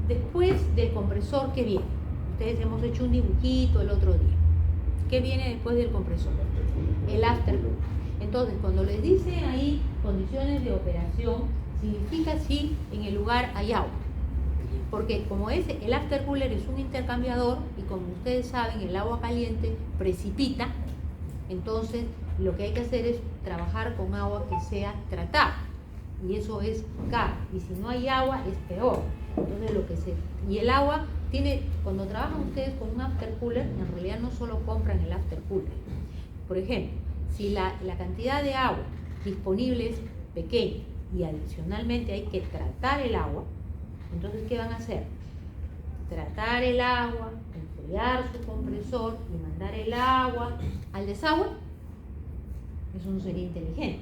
después del compresor que viene. Ustedes hemos hecho un dibujito el otro día. ¿Qué viene después del compresor? El afterglow. Entonces, cuando les dice ahí condiciones de operación, significa si en el lugar hay agua. Porque como el after cooler es un intercambiador y como ustedes saben, el agua caliente precipita, entonces lo que hay que hacer es trabajar con agua que sea tratada. Y eso es caro. Y si no hay agua, es peor. Entonces, y el agua tiene, cuando trabajan ustedes con un after cooler, en realidad no solo compran el after cooler. Por ejemplo, si la cantidad de agua disponible es pequeña y adicionalmente hay que tratar el agua, entonces ¿qué van a hacer? Tratar el agua, enfriar su compresor y mandar el agua al desagüe. Eso no sería inteligente.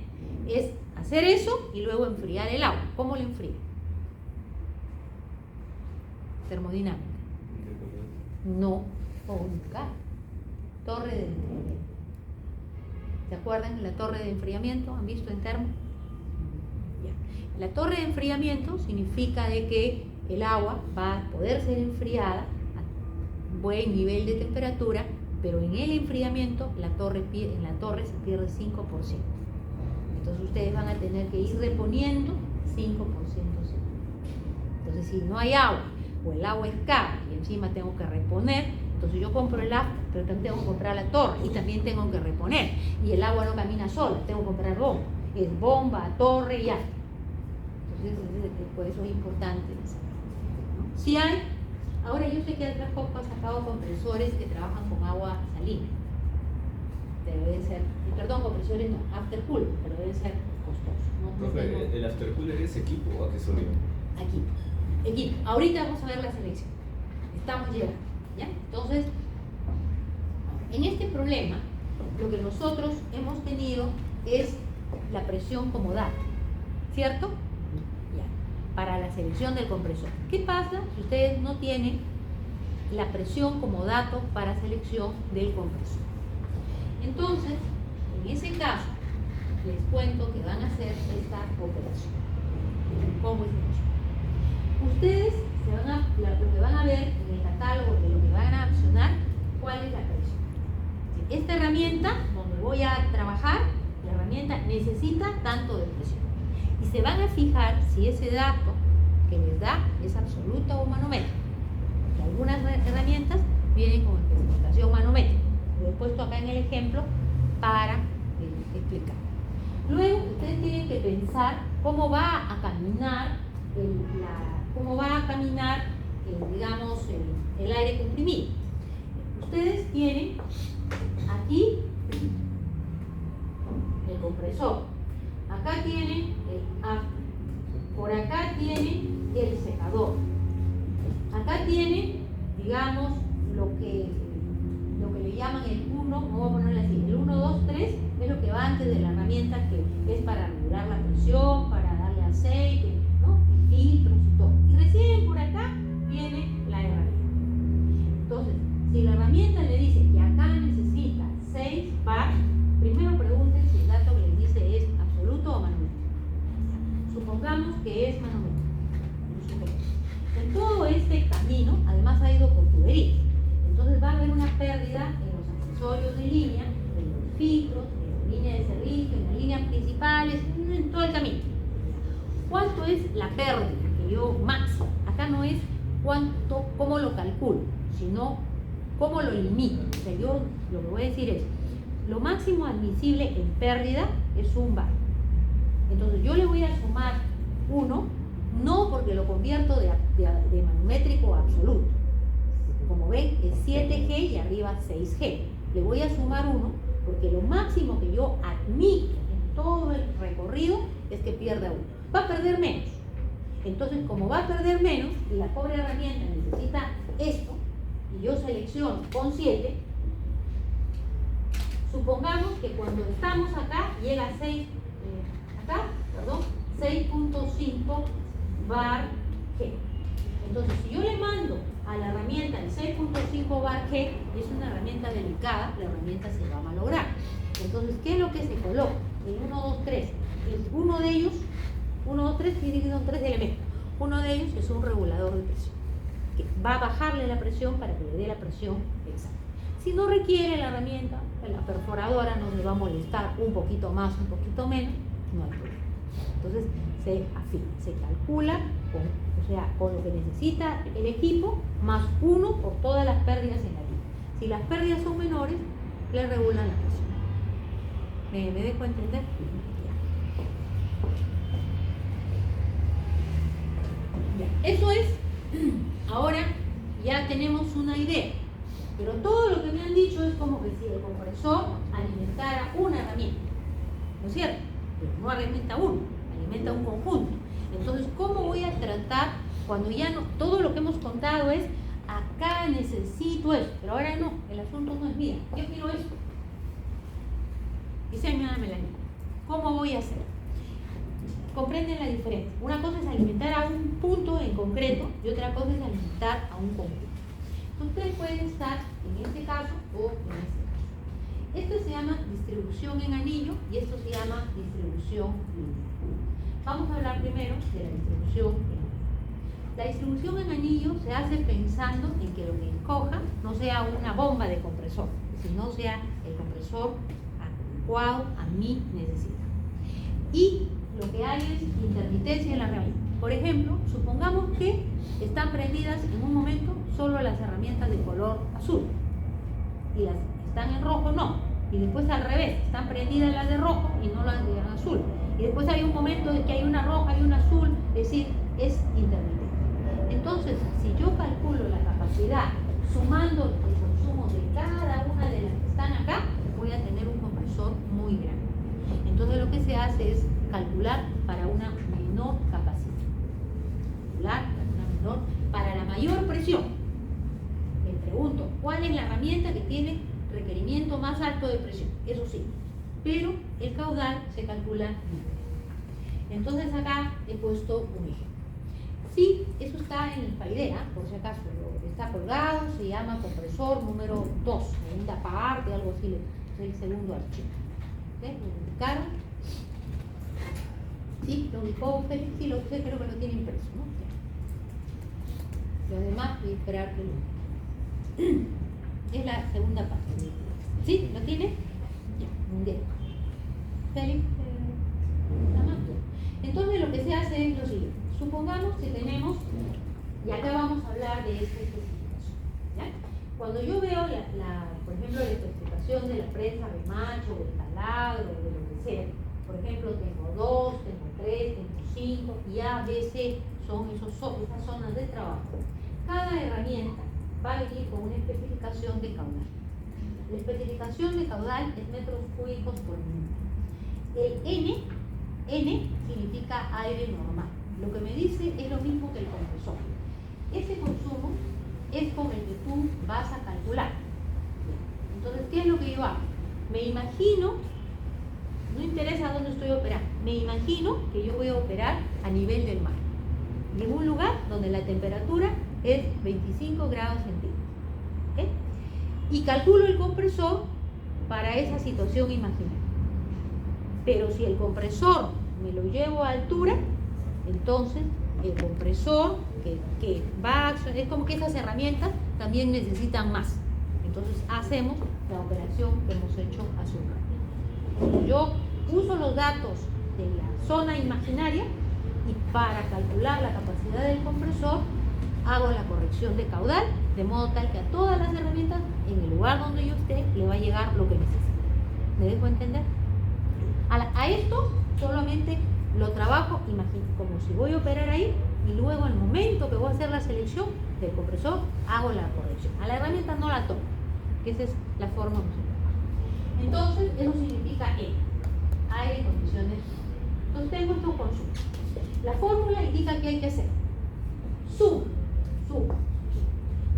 Es hacer eso y luego enfriar el agua. ¿Cómo lo enfría? Termodinámica. No, UNCAR. Torre de enfriamiento. ¿Se acuerdan la torre de enfriamiento? ¿Han visto en termo? Ya. La torre de enfriamiento significa de que el agua va a poder ser enfriada a buen nivel de temperatura, pero en el enfriamiento en la torre se pierde 5%. Entonces ustedes van a tener que ir reponiendo 5%. Entonces si no hay agua o el agua es cara y encima tengo que reponer, entonces yo compro el agua, pero también tengo que comprar la torre y también tengo que reponer. Y el agua no camina sola, tengo que comprar bomba. Es bomba, torre y agua. Entonces por eso es importante. ¿No? Si hay, ahora yo sé que Atlas Copco ha sacado compresores que trabajan con agua salina. Debe ser, perdón, compresores no, after cool, pero debe ser costoso. No tengo... ¿El after cooler es equipo o accesorio? Equipo. Ahorita vamos a ver la selección. Estamos llegando. ¿Ya? Entonces, en este problema, lo que nosotros hemos tenido es la presión como dato, ¿cierto? Ya. Para la selección del compresor. ¿Qué pasa si ustedes no tienen la presión como dato para selección del compresor? Entonces, en ese caso, les cuento que van a hacer esta operación. ¿Cómo es eso? Ustedes lo que van a ver en el catálogo de lo que van a accionar, ¿cuál es la presión? Esta herramienta, donde voy a trabajar, la herramienta necesita tanto de presión. Y se van a fijar si ese dato que les da es absoluta o manométrica. Porque algunas herramientas vienen con especificación manométrica. Lo he puesto acá en el ejemplo para explicar. Luego, ustedes tienen que pensar cómo va a caminar digamos, el aire comprimido. Ustedes tienen aquí el compresor, acá tienen el after, por acá tienen el secador, acá tienen, digamos, lo que le llaman el 1, vamos a ponerle así, el 1, 2, 3 es lo que va antes de la herramienta, que es para regular la presión, para darle aceite, ¿no? Filtros y todo. Y recién por acá viene la herramienta. Entonces, si la herramienta le dice que acá necesita 6 bar, primero pregunten si el dato que les dice es absoluto o manométrico. Supongamos que es manométrico. En todo este camino, además ha ido por tuberías. Entonces va a haber una pérdida en los accesorios de línea, en los filtros, en la línea de servicio, en las líneas principales, en todo el camino. ¿Cuánto es la pérdida que yo máximo? Acá no es cómo lo calculo, sino cómo lo limito. O sea, yo lo que voy a decir es, lo máximo admisible en pérdida es 1 bar. Entonces yo le voy a sumar 1, no porque lo convierto de manométrico a absoluto. Como ven, es 7G y arriba 6G. Le voy a sumar 1 porque lo máximo que yo admito en todo el recorrido es que pierda 1. Va a perder menos. Entonces, como va a perder menos y la pobre herramienta necesita esto, y yo selecciono con 7, supongamos que cuando estamos acá llega a 6.5 bar G. Entonces, si yo le mando a la herramienta el 6.5 bar G, es una herramienta delicada, la herramienta se va a malograr. Entonces, ¿qué es lo que se coloca? El 1, 2, 3. Uno de ellos, 1, 2, 3, son 3 elementos. Uno de ellos es un regulador de presión, que va a bajarle la presión para que le dé la presión exacta. Si no requiere la herramienta la perforadora no se va a molestar un poquito más, un poquito menos, no hay problema. Entonces se afina, se calcula con lo que necesita el equipo más 1 por todas las pérdidas en la línea. Si las pérdidas son menores, le regulan la presión. ¿Me dejo entender? Ya. Eso es, ahora ya tenemos una idea, pero todo lo que me han dicho es como que si el compresor alimentara una herramienta, ¿no es cierto? Pero no alimenta uno, alimenta un conjunto. Entonces, ¿cómo voy a tratar cuando ya no, todo lo que hemos contado es acá necesito eso, pero ahora no, el asunto no es mía, yo quiero eso? Dice mi mamá Melanie, ¿cómo voy a hacer? Comprenden la diferencia. Una cosa es alimentar a un punto en concreto y otra cosa es alimentar a un conjunto. Ustedes pueden estar en este caso o en este caso. Esto se llama distribución en anillo y esto se llama distribución lineal. Vamos a hablar primero de la distribución en anillo. La distribución en anillo se hace pensando en que lo que escoja no sea una bomba de compresor, sino sea el compresor adecuado a mi necesidad. Y lo que hay es intermitencia en la herramienta. Por ejemplo, supongamos que están prendidas en un momento solo las herramientas de color azul y las que están en rojo no, y después al revés, están prendidas las de rojo y no las de azul, y después hay un momento de que hay una roja y una azul, es decir, es intermitente. Entonces, si yo calculo la capacidad sumando el consumo de cada una de las que están acá, voy a tener un compresor muy grande. Entonces lo que se hace es calcular para una menor capacidad, calcular para una menor, para la mayor presión. Me pregunto, ¿cuál es la herramienta que tiene requerimiento más alto de presión? Eso sí, pero el caudal se calcula libre. Entonces acá he puesto un ejemplo. Sí, eso está en el FAIDEA, por si acaso, está colgado, se llama compresor número 2, segunda parte, algo así, es el segundo archivo. ¿Okay? Lo ubicaron. Sí, lo ubicó Félix, sí, creo que lo tiene impreso, ¿no? Los demás voy a esperar que lo... Es la segunda parte. ¿Sí? ¿Lo tiene? Ya, mundial. Félix, nada más. Entonces lo que se hace es lo siguiente. Supongamos que tenemos, y acá vamos a hablar de esta especificación, ¿ya? Cuando yo veo, por ejemplo, la especificación de la prensa de macho, del taladro, de lo que sea, por ejemplo, tengo 2, tengo 3, tengo 5, y A, B, C son esas zonas de trabajo. Cada herramienta va a venir con una especificación de caudal. La especificación de caudal es metros cúbicos por minuto. El N significa aire normal. Lo que me dice es lo mismo que el compresor. Ese consumo es con el que tú vas a calcular. Entonces, ¿qué es lo que yo hago? Me imagino, no interesa dónde estoy operando, me imagino que yo voy a operar a nivel del mar, en un lugar donde la temperatura es 25 grados centígrados. ¿Okay? Y calculo el compresor para esa situación imaginaria. Pero si el compresor me lo llevo a altura, entonces el compresor que va a accionar, es como que esas herramientas también necesitan más. Entonces hacemos la operación que hemos hecho hace un rato. Yo uso los datos de la zona imaginaria y para calcular la capacidad del compresor hago la corrección de caudal, de modo tal que a todas las herramientas, en el lugar donde yo esté, le va a llegar lo que necesita. ¿Me dejo entender? A esto solamente lo trabajo, como si voy a operar ahí, y luego al momento que voy a hacer la selección del compresor, hago la corrección. A la herramienta no la toco, que esa es la forma musical. Entonces, eso significa E, aire, condiciones. Entonces tengo estos consumos. La fórmula indica que hay que hacer. Suma.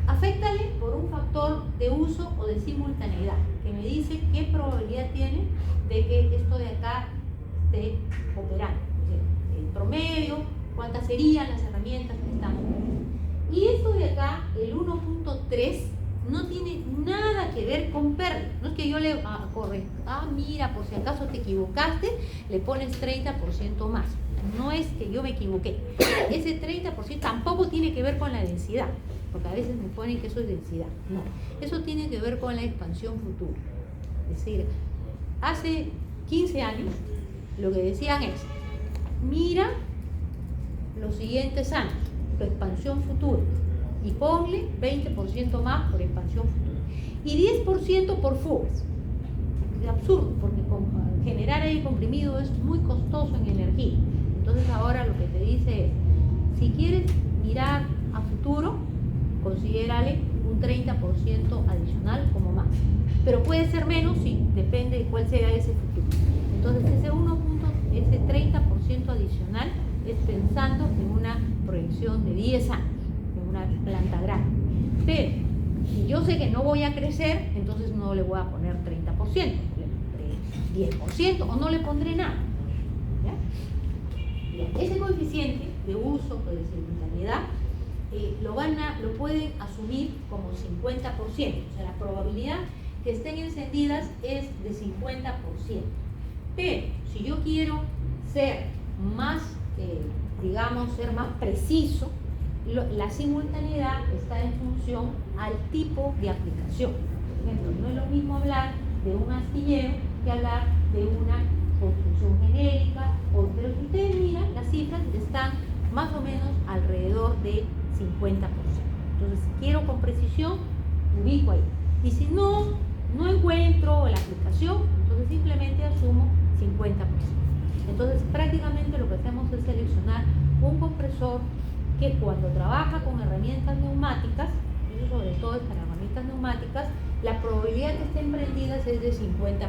Aféctale por un factor de uso o de simultaneidad, que me dice qué probabilidad tiene de que esto de acá esté operando. O sea, el promedio, cuántas serían las herramientas que estamos viendo. Y esto de acá, el 1.3, no tiene nada que ver con pérdida. No es que yo le mira, por si acaso te equivocaste, le pones 30% más. No es que yo me equivoqué. Ese 30% tampoco tiene que ver con la densidad, porque a veces me ponen que eso es densidad. No, eso tiene que ver con la expansión futura. Es decir, hace 15 años lo que decían es, mira los siguientes años, tu expansión futura, y ponle 20% más por expansión futura y 10% por fugas. Es absurdo, porque generar aire comprimido es muy costoso en energía. Entonces ahora lo que te dice es, si quieres mirar a futuro, considérale un 30% adicional como más. Pero puede ser menos, sí, depende de cuál sea ese futuro. Entonces ese 30% adicional es pensando en una proyección de 10 años, en una planta grande. Pero si yo sé que no voy a crecer, entonces no le voy a poner 30%, le pondré 10% o no le pondré nada. ¿Ya? Bien, ese coeficiente de uso o de simultaneidad lo pueden asumir como 50%, o sea, la probabilidad que estén encendidas es de 50%. Pero si yo quiero ser más, ser más preciso, la simultaneidad está en función al tipo de aplicación. Por ejemplo, no es lo mismo hablar de un astillero que hablar de una construcción genérica, pero si ustedes miran, las cifras están más o menos alrededor de 50%. Entonces, si quiero con precisión, ubico ahí. Y si no encuentro la aplicación, entonces simplemente asumo 50%. Entonces, prácticamente lo que hacemos es seleccionar un compresor que cuando trabaja con herramientas neumáticas, eso sobre todo es para herramientas neumáticas, la probabilidad que estén prendidas es de 50%.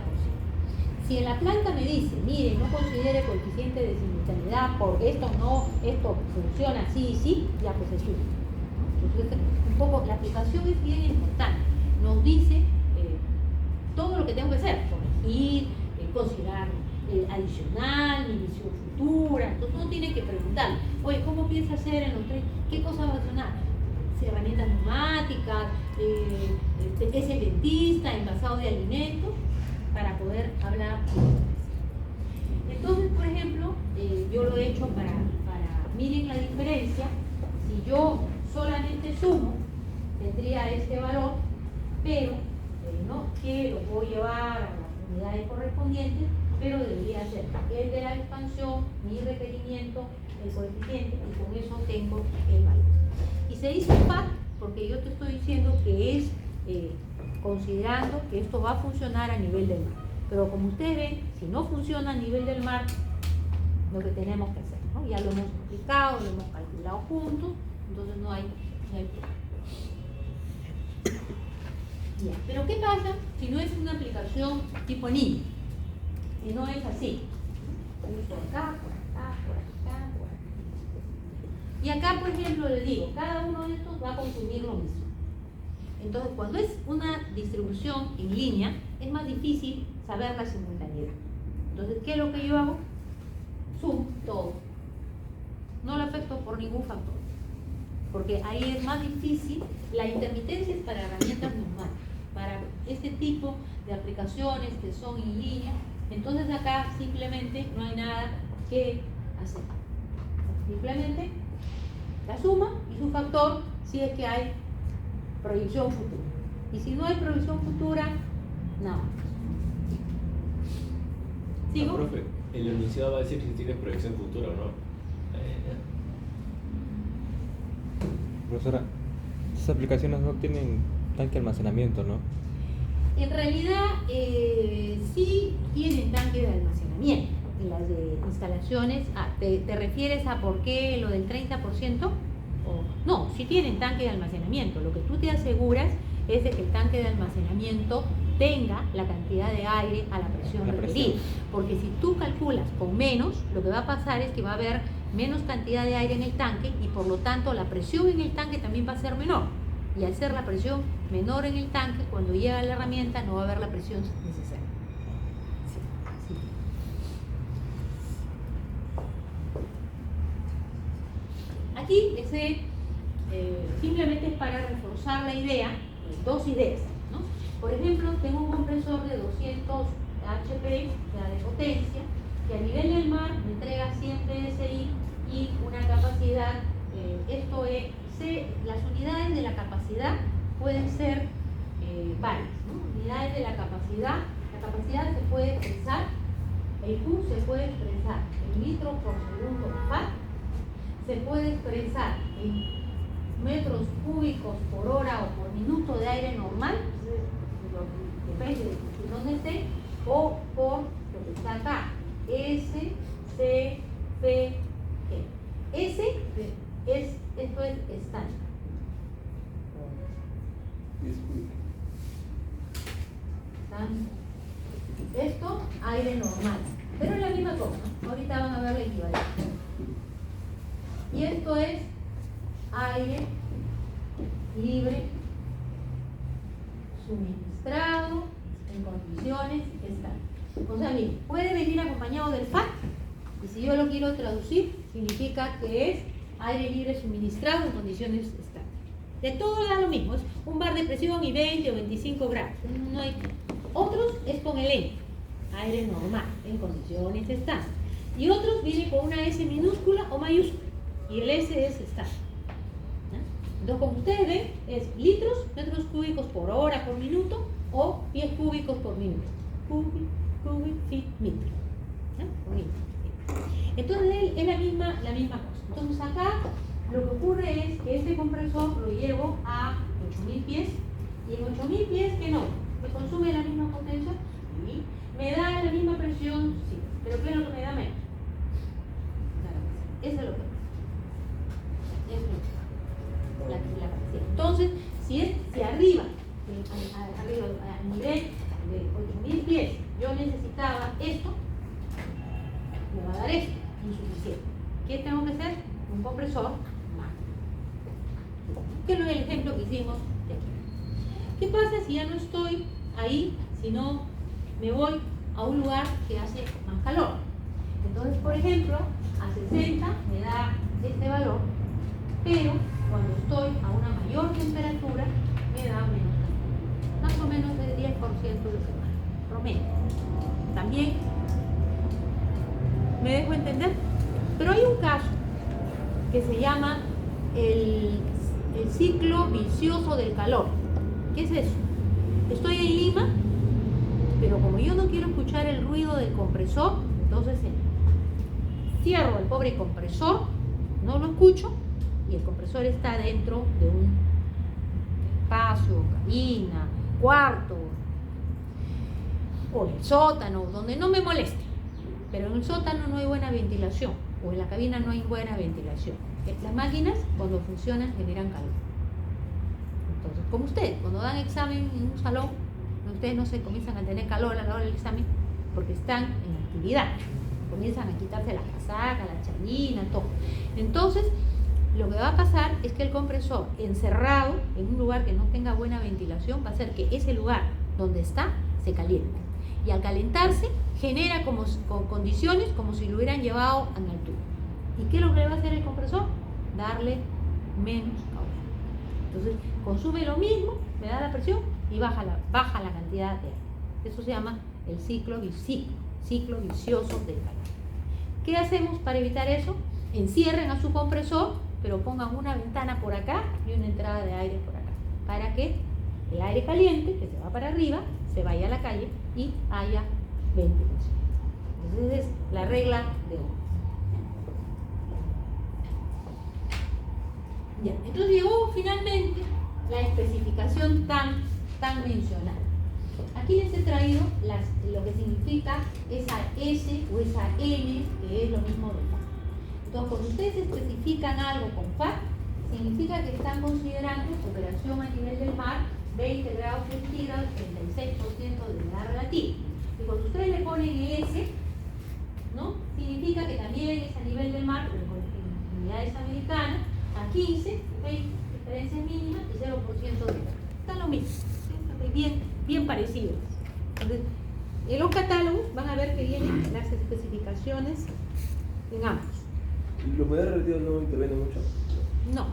Si en la planta me dice, mire, no considere coeficiente de simultaneidad porque esto funciona así y sí, ya pues es útil. Entonces, un poco, la aplicación es bien importante. Nos dice todo lo que tengo que hacer, corregir, considerar adicional, mi visión futura. Entonces uno tiene que preguntar, oye, ¿cómo piensa hacer en los tres? ¿Qué cosas va a sonar? Si herramientas neumáticas, es el dentista, envasado de alimentos, para poder hablar. Entonces, por ejemplo, yo lo he hecho para miren la diferencia. Si yo solamente sumo, tendría este valor, pero que lo puedo llevar a las unidades correspondientes, pero debería ser el de la expansión, mi requerimiento, el coeficiente, y con eso tengo el valor. Y se dice PAC porque yo te estoy diciendo que es considerando que esto va a funcionar a nivel del mar. Pero como ustedes ven, si no funciona a nivel del mar, lo que tenemos que hacer, ¿no? Ya lo hemos explicado, lo hemos calculado juntos, entonces no hay problema. Ya, pero ¿qué pasa si no es una aplicación tipo NIM? Si no es así. Uso acá, por acá, por acá, por acá. Y acá, por ejemplo, les digo, cada uno de estos va a consumir lo mismo. Entonces, cuando es una distribución en línea, es más difícil saber la simultaneidad. Entonces, ¿qué es lo que yo hago? Sumo todo. No lo afecto por ningún factor. Porque ahí es más difícil. La intermitencia es para herramientas neumáticas. Para este tipo de aplicaciones que son en línea, entonces acá simplemente no hay nada que hacer. Simplemente la suma y su factor si es que hay proyección futura. Y si no hay proyección futura, nada. ¿Sigo? Profe, el enunciado va a decir si tiene proyección futura o no. Profesora, estas aplicaciones no tienen tanque de almacenamiento, ¿no? En realidad sí tienen tanque de almacenamiento. Las de instalaciones, ¿te refieres a por qué lo del 30%? No, sí tienen tanque de almacenamiento. Lo que tú te aseguras es de que el tanque de almacenamiento tenga la cantidad de aire a la presión requerida. Porque si tú calculas con menos, lo que va a pasar es que va a haber menos cantidad de aire en el tanque y por lo tanto la presión en el tanque también va a ser menor. Y al ser la presión menor en el tanque, cuando llega la herramienta no va a haber la presión necesaria. Sí. Aquí simplemente es para reforzar la idea, dos ideas, ¿no? Por ejemplo, tengo un compresor de 200 HP, o sea, de potencia, que a nivel del mar me entrega 100 PSI y una capacidad, las unidades de la capacidad pueden ser varias, ¿no? Unidades de la capacidad La capacidad se puede expresar, el Q se puede expresar en litros por segundo FAT, se puede expresar en metros cúbicos por hora o por minuto de aire normal, depende de dónde esté, o por lo que está acá, S, C, P, G. S esto es estándar. Esto, aire normal, pero es la misma cosa, ¿no? Ahorita van a ver la equivalencia. Y esto es aire libre suministrado en condiciones estándar. O sea, bien, puede venir acompañado del FAT, y si yo lo quiero traducir, significa que es aire libre suministrado en condiciones estándar. De todo da lo mismo, es un bar de presión y 20 o 25 grados. No hay. Otros es con el N, aire normal, en condiciones estándar. Y otros vienen con una S minúscula o mayúscula, y el S es estándar. Entonces, como ustedes ven, es litros, metros cúbicos por hora, por minuto, o pies cúbicos por minuto. Cubic feet meter. Entonces, es la misma cosa. Entonces, acá lo que ocurre es que este compresor lo llevo a 8000 pies, y en 8000 pies, ¿qué no? Me consume la misma potencia y me da la misma presión, sí, pero ¿qué es lo que me da menos? Eso es lo que la capacidad. Entonces, si arriba, a nivel de 8000 pies, yo necesitaba esto, me va a dar esto, insuficiente. ¿Qué tengo que hacer? Un compresor más. Que es el ejemplo que hicimos de aquí. ¿Qué pasa si ya no estoy ahí, sino me voy a un lugar que hace más calor? Entonces, por ejemplo, a 60 me da este valor, pero cuando estoy a una mayor temperatura me da menos calor. Más o menos el 10% de lo que más, promedio. También, ¿me dejo entender? Pero hay un caso que se llama el ciclo vicioso del calor. ¿Qué es eso? Estoy en Lima, pero como yo no quiero escuchar el ruido del compresor, entonces cierro el pobre compresor, no lo escucho, y el compresor está dentro de un espacio, cabina, cuarto, o el sótano, donde no me moleste. Pero en el sótano no hay buena ventilación, o en la cabina no hay buena ventilación. Las máquinas, cuando funcionan, generan calor. Entonces, como ustedes, cuando dan examen en un salón, ustedes no se comienzan a tener calor a la hora del examen porque están en actividad. Comienzan a quitarse las casacas, la chalina, todo. Entonces, lo que va a pasar es que el compresor, encerrado en un lugar que no tenga buena ventilación, va a hacer que ese lugar donde está se caliente. Y al calentarse, genera con condiciones como si lo hubieran llevado a una altura. ¿Y qué es lo que le va a hacer el compresor? Darle menos calor. Entonces, consume lo mismo, me da la presión y baja la cantidad de aire. Eso se llama el ciclo vicioso del calor. ¿Qué hacemos para evitar eso? Encierren a su compresor, pero pongan una ventana por acá y una entrada de aire por acá, para que el aire caliente, que se va para arriba, se vaya a la calle y haya ventilación. Entonces, es la regla de oro. Ya, entonces llegó finalmente la especificación tan mencionada. Aquí les he traído lo que significa esa S o esa N, que es lo mismo de FAT. Entonces, cuando ustedes especifican algo con FAT, significa que están considerando operación a nivel del mar, 20 grados centígrados, 36% de humedad relativa. Y cuando ustedes le ponen S, ¿no? Significa que también es a nivel del mar, pero en unidades americanas, a 15, 20 diferencias mínimas y 0% de humedad. Está lo mismo, ¿sí? Bien parecido. Entonces, en los catálogos van a ver que vienen las especificaciones en ambos. ¿La humedad relativa no interviene mucho? No,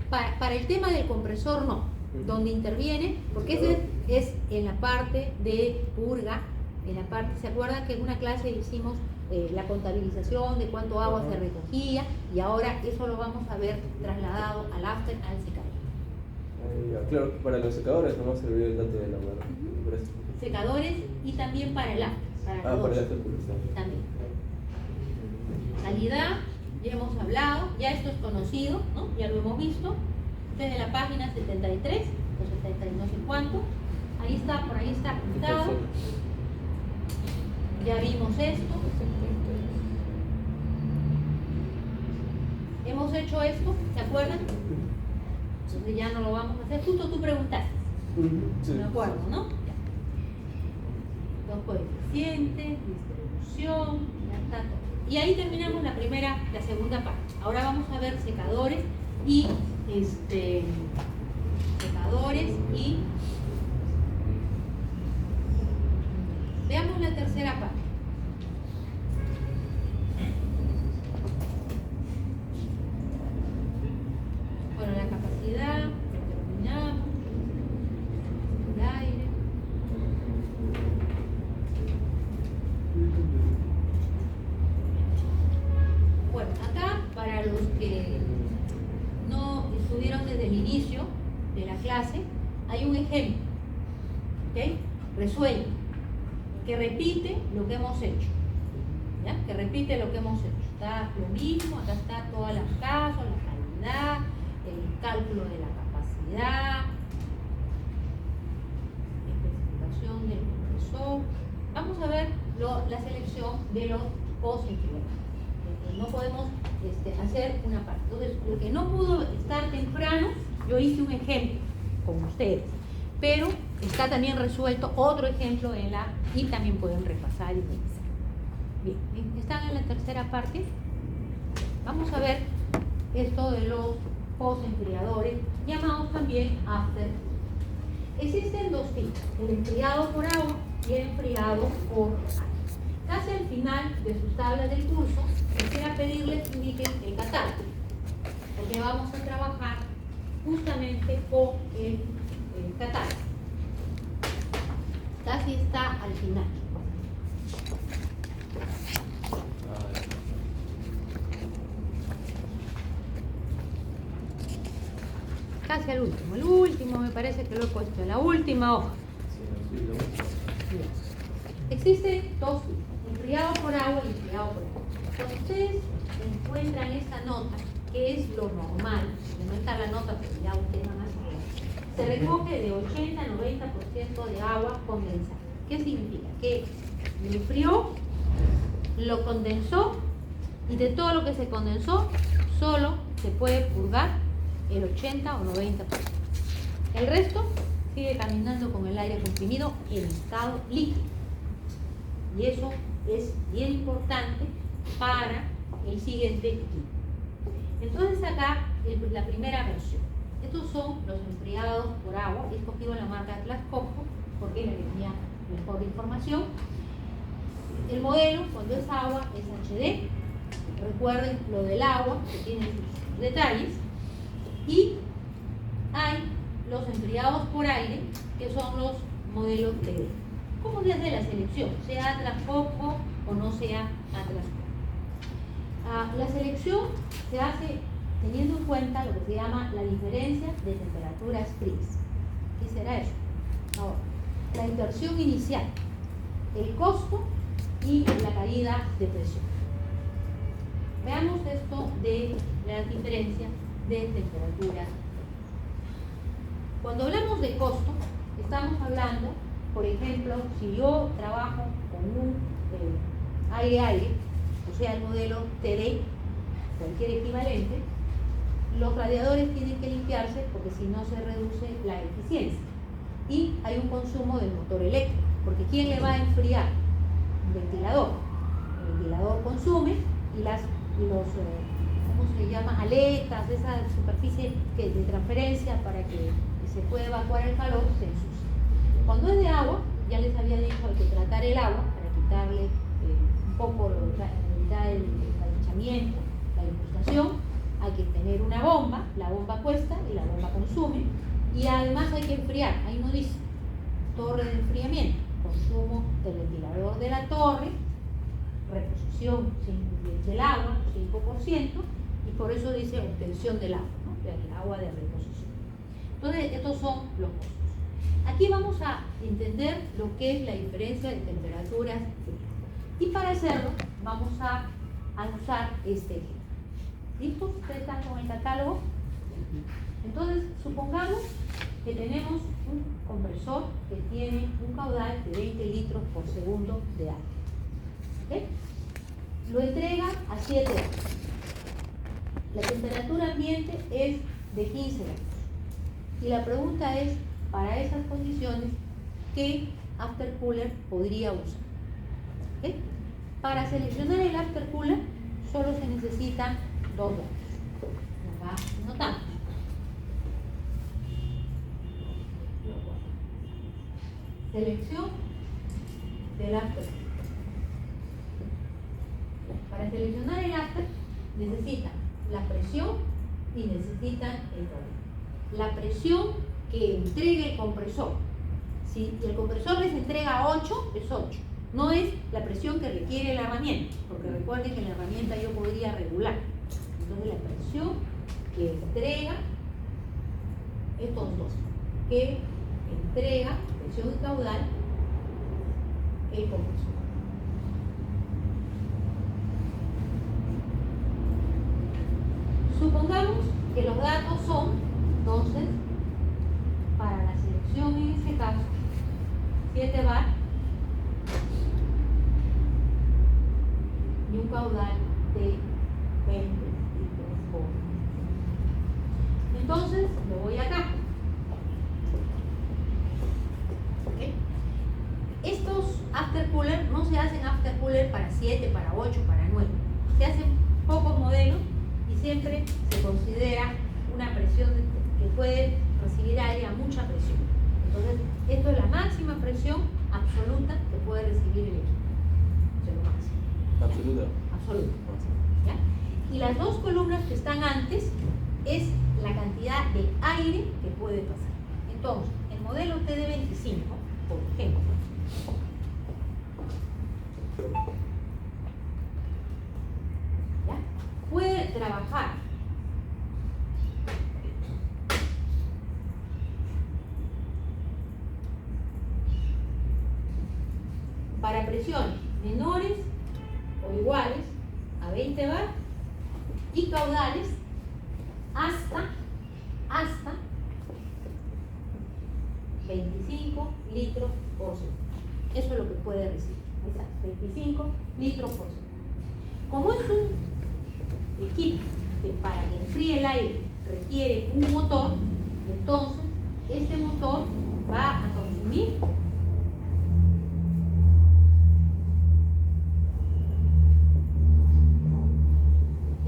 para el tema del compresor no, donde interviene, porque ese es en la parte de purga, ¿se acuerdan que en una clase hicimos la contabilización de cuánto agua se recogía, y ahora eso lo vamos a ver trasladado al after, al secado? Claro, para los secadores no va a servir el dato de la mano. Secadores y también para el after, para la Para el dosis. after También. Calidad, ya hemos hablado, ya esto es conocido, ¿no? Ya lo hemos visto. Desde la página 73 o 70 y no sé cuánto. Ahí está, por ahí está apuntado. Ya vimos esto. Hemos hecho esto, ¿se acuerdan? Entonces ya no lo vamos a hacer. Justo tú preguntaste. Sí. Me acuerdo, ¿no? Ya. Los coeficientes, distribución, ya está todo. Y ahí terminamos la segunda parte. Ahora vamos a ver secadores y veamos la tercera parte. Bueno, la capacidad, terminamos, el aire. Bueno, acá para los que no estuvieron desde el inicio de la clase, hay un ejemplo, ¿ok? Resuelve, que repite lo que hemos hecho, ¿ya? Que repite lo que hemos hecho. Está lo mismo, acá está todas las casos, la calidad, el cálculo de la capacidad, especificación del compresor. Vamos a ver la selección de los post-enfriamientos. No podemos hacer una parte. Entonces, lo que no pudo estar temprano, yo hice un ejemplo con ustedes, pero está también resuelto otro ejemplo y también pueden repasar y revisar. Bien, están en la tercera parte. Vamos a ver esto de los post-enfriadores, llamados también after. Existen dos tipos, el enfriado por agua y el enfriado por aire. Casi al final de sus tablas del curso, quisiera pedirles que indiquen el catálogo, porque vamos a trabajar justamente con el catálogo. Casi está al final. Casi al último. El último me parece que lo he puesto en la última hoja. Bien. Existen dos tipos, enfriado por agua y enfriado por agua. Cuando ustedes encuentran esta nota, que es lo normal, que no está la nota, pero ya un tema más claro, se recoge de 80 a 90% de agua condensada. ¿Qué significa? Que lo enfrió, lo condensó, y de todo lo que se condensó, solo se puede purgar el 80 o 90%. El resto sigue caminando con el aire comprimido en estado líquido. Y eso es bien importante para el siguiente equipo. Entonces acá la primera versión. Estos son los enfriados por agua. He escogido la marca Atlas Copco porque le tenía mejor información. El modelo, cuando es agua, es HD. Recuerden lo del agua, que tiene sus detalles. Y hay los enfriados por aire, que son los modelos TD. ¿Cómo se hace la selección? Sea Atlas Copco o no sea Atlas Copco. La selección se hace teniendo en cuenta lo que se llama la diferencia de temperaturas frías. ¿Qué será eso? Ahora, la inversión inicial, el costo y la caída de presión. Veamos esto de la diferencia de temperaturas. Cuando hablamos de costo, estamos hablando, por ejemplo, si yo trabajo con un aire-aire, o sea, el modelo TD, cualquier equivalente, los radiadores tienen que limpiarse porque si no se reduce la eficiencia. Y hay un consumo del motor eléctrico, porque ¿quién le va a enfriar? Un ventilador. El ventilador consume y los ¿cómo se llama? Aletas, esa superficie de transferencia para que se pueda evacuar el calor, se ensucia. Cuando es de agua, ya les había dicho, hay que tratar el agua para quitarle un poco, evitar el calentamiento, la incrustación. Hay que tener una bomba, la bomba cuesta y la bomba consume. Y además hay que enfriar, ahí no dice, torre de enfriamiento, consumo del ventilador de la torre, reposición del agua, 5%, y por eso dice obtención del agua, ¿no? Del agua de reposición. Entonces, estos son los costos. Aquí vamos a entender lo que es la diferencia de temperaturas frías. Y para hacerlo, vamos a usar este ejemplo. ¿Listos? ¿Ustedes están con el catálogo? Entonces, supongamos que tenemos un compresor que tiene un caudal de 20 litros por segundo de aire. ¿Ok? Lo entrega a 7 grados. La temperatura ambiente es de 15 grados. Y la pregunta es, para esas condiciones, ¿qué aftercooler podría usar? ¿Ok? Para seleccionar el aftercooler solo se necesitan 2 datos. Acá notamos. Selección del after. Para seleccionar el after necesitan la presión y necesitan el volumen. La presión que entregue el compresor. Si el compresor les entrega 8, es 8. No es la presión que requiere la herramienta, porque recuerden que la herramienta yo podría regular. Entonces la presión que entrega estos dos, que entrega presión y caudal el compresor. Supongamos que los datos son, entonces, para la selección en este caso, 7 bar y un caudal de 20 litros por minuto. Entonces, me voy acá. ¿Okay? Estos aftercooler no se hacen aftercooler para 7, para 8, para 9. Se hacen pocos modelos y siempre se considera una presión que puede recibir aire a mucha presión. Entonces, esto es la máxima presión absoluta que puede recibir el equipo. Eso es lo máximo. Absoluta. Absoluta. ¿Ya? Y las dos columnas que están antes es la cantidad de aire que puede pasar. Entonces, el modelo TD25, por ejemplo, ¿ya? Puede trabajar para presiones menores o iguales a 20 bar y caudales hasta 25 litros por segundo. Eso es lo que puede recibir. Ahí está, 25 litros por segundo. Como es un equipo que para que enfríe el aire requiere un motor, entonces este motor va a consumir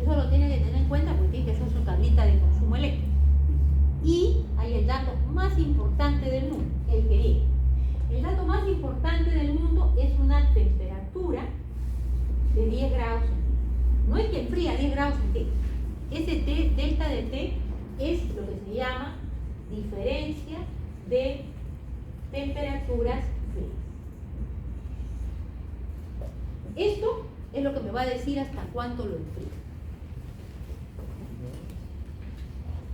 eso lo tiene que tener en cuenta porque tiene que hacer su tablita de consumo eléctrico. Y hay el dato más importante del mundo, el que viene. El dato más importante del mundo es una temperatura de 10 grados centígrados. No es que enfría 10 grados centígrados. Ese T, delta de T, es lo que se llama diferencia de temperaturas frías. Esto es lo que me va a decir hasta cuánto lo enfría.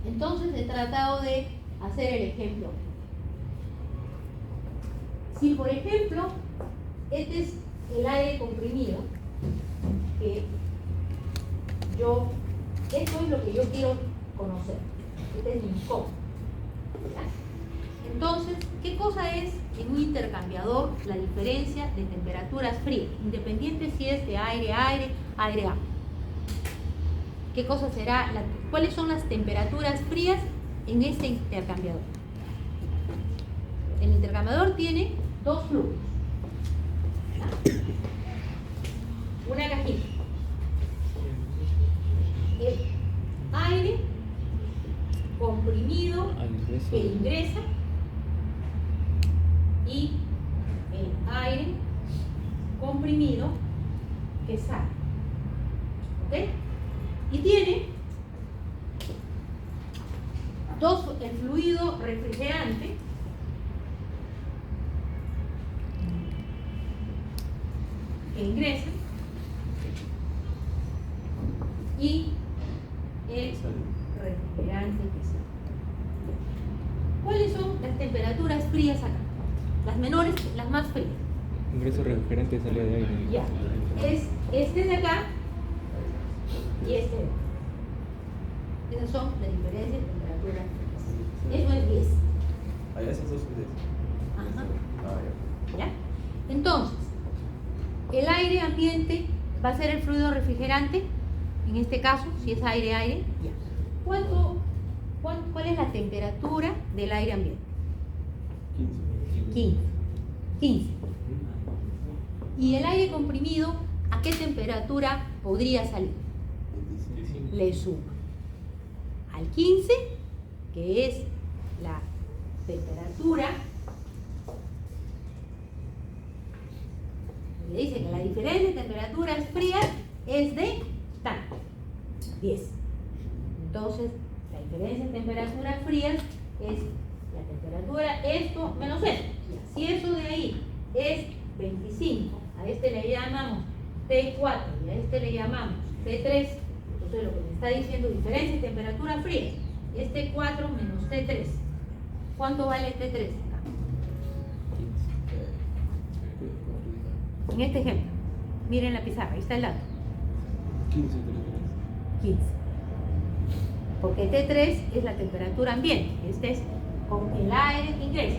Entonces he tratado de hacer el ejemplo. Si por ejemplo, este es el aire comprimido, que esto es lo que yo quiero conocer. Este es mi scope. Entonces, ¿qué cosa es en un intercambiador la diferencia de temperaturas frías? Independiente si es de aire a aire, aire a agua. ¿Qué cosa será? ¿Cuáles son las temperaturas frías en este intercambiador? El intercambiador tiene dos fluidos. Una cajita. El aire comprimido que ingresa y el aire comprimido que sale. ¿Ok? Y tiene el fluido refrigerante que ingresa y el refrigerante que sale. frías acá. Las menores, las más frías. Ingreso refrigerante y salida de aire. Ya. Es este de acá y este de acá. Esas son las diferencias de temperatura. Eso es 10. Allá esas dos son 10. Ajá. Ah, ya. ¿Ya? Entonces, el aire ambiente va a ser el fluido refrigerante, en este caso, si es aire-aire. Ya. ¿Cuál es la temperatura del aire ambiente? 15. 15. ¿Y el aire comprimido a qué temperatura podría salir? 25. Le suma al 15, que es la temperatura. Le dice que la diferencia de temperaturas frías es de tanto, 10. Entonces, la diferencia de temperaturas frías es la temperatura, esto menos esto. Si eso de ahí es 25, a este le llamamos T4 y a este le llamamos T3, entonces lo que me está diciendo diferencia de temperatura fría es T4 menos T3. ¿Cuánto vale T3? En este ejemplo, miren la pizarra, ahí está el dato, 15. 15. Porque T3 es la temperatura ambiente, este es con el aire que ingresa.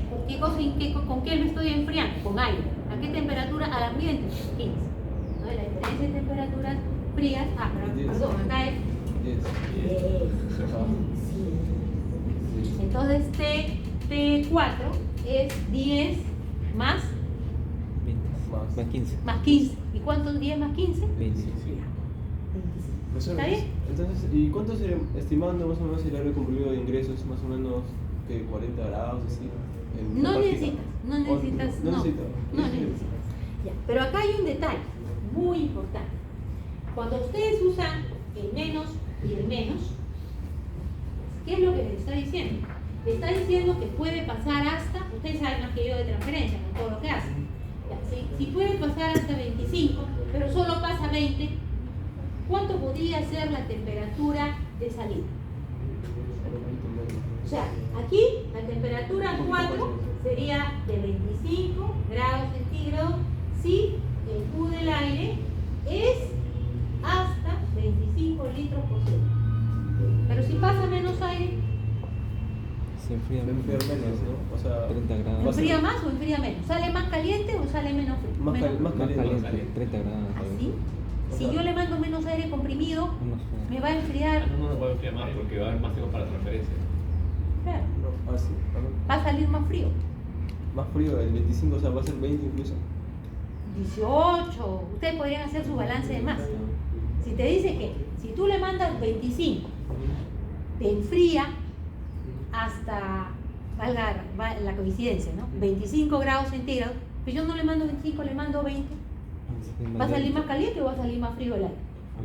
¿Con qué lo estoy enfriando? Con aire. ¿A qué temperatura? Al ambiente, 15. Entonces la diferencia de temperaturas frías, perdón, acá es 10. 10. Entonces T4 es 10 más 20. Más 15. 15. ¿Y cuánto es 10 más 15? 20. 25. ¿Está bien? Entonces, ¿y cuánto sería, estimando más o menos el aire comprimido de ingresos, más o menos que 40 grados, así? No necesitas. No necesito. No necesitas. Ya, pero acá hay un detalle muy importante. Cuando ustedes usan el menos y el menos, ¿qué es lo que les está diciendo? Le está diciendo que puede pasar hasta, ustedes saben más que yo de transferencia, con todo lo que hacen. Ya, si puede pasar hasta 25, pero solo pasa 20, ¿cuánto podría ser la temperatura de salida? O sea, aquí la temperatura 4 sería de 25 grados centígrados si el Q del aire es hasta 25 litros por segundo. Pero si pasa menos aire, Se enfría Me enfriar menos, ¿no? O sea, 30 grados. ¿enfría más o enfría menos? ¿Sale más caliente o sale menos frío? Más Más caliente. caliente, 30 grados. ¿Así? O Si sea, yo le mando menos aire comprimido, Unos, me va a enfriar. No va a enfriar más porque va a haber más tiempo para transferencia. Claro, No, así. va a salir más frío. Más frío, el 25, o sea, va a ser 20 incluso. 18. Ustedes podrían hacer su balance de masa. Si te dice que si tú le mandas 25, te enfría hasta, valga la coincidencia, ¿no? 25 grados centígrados, pero yo no le mando 25, le mando 20. ¿Va a salir más caliente o va a salir más frío el aire?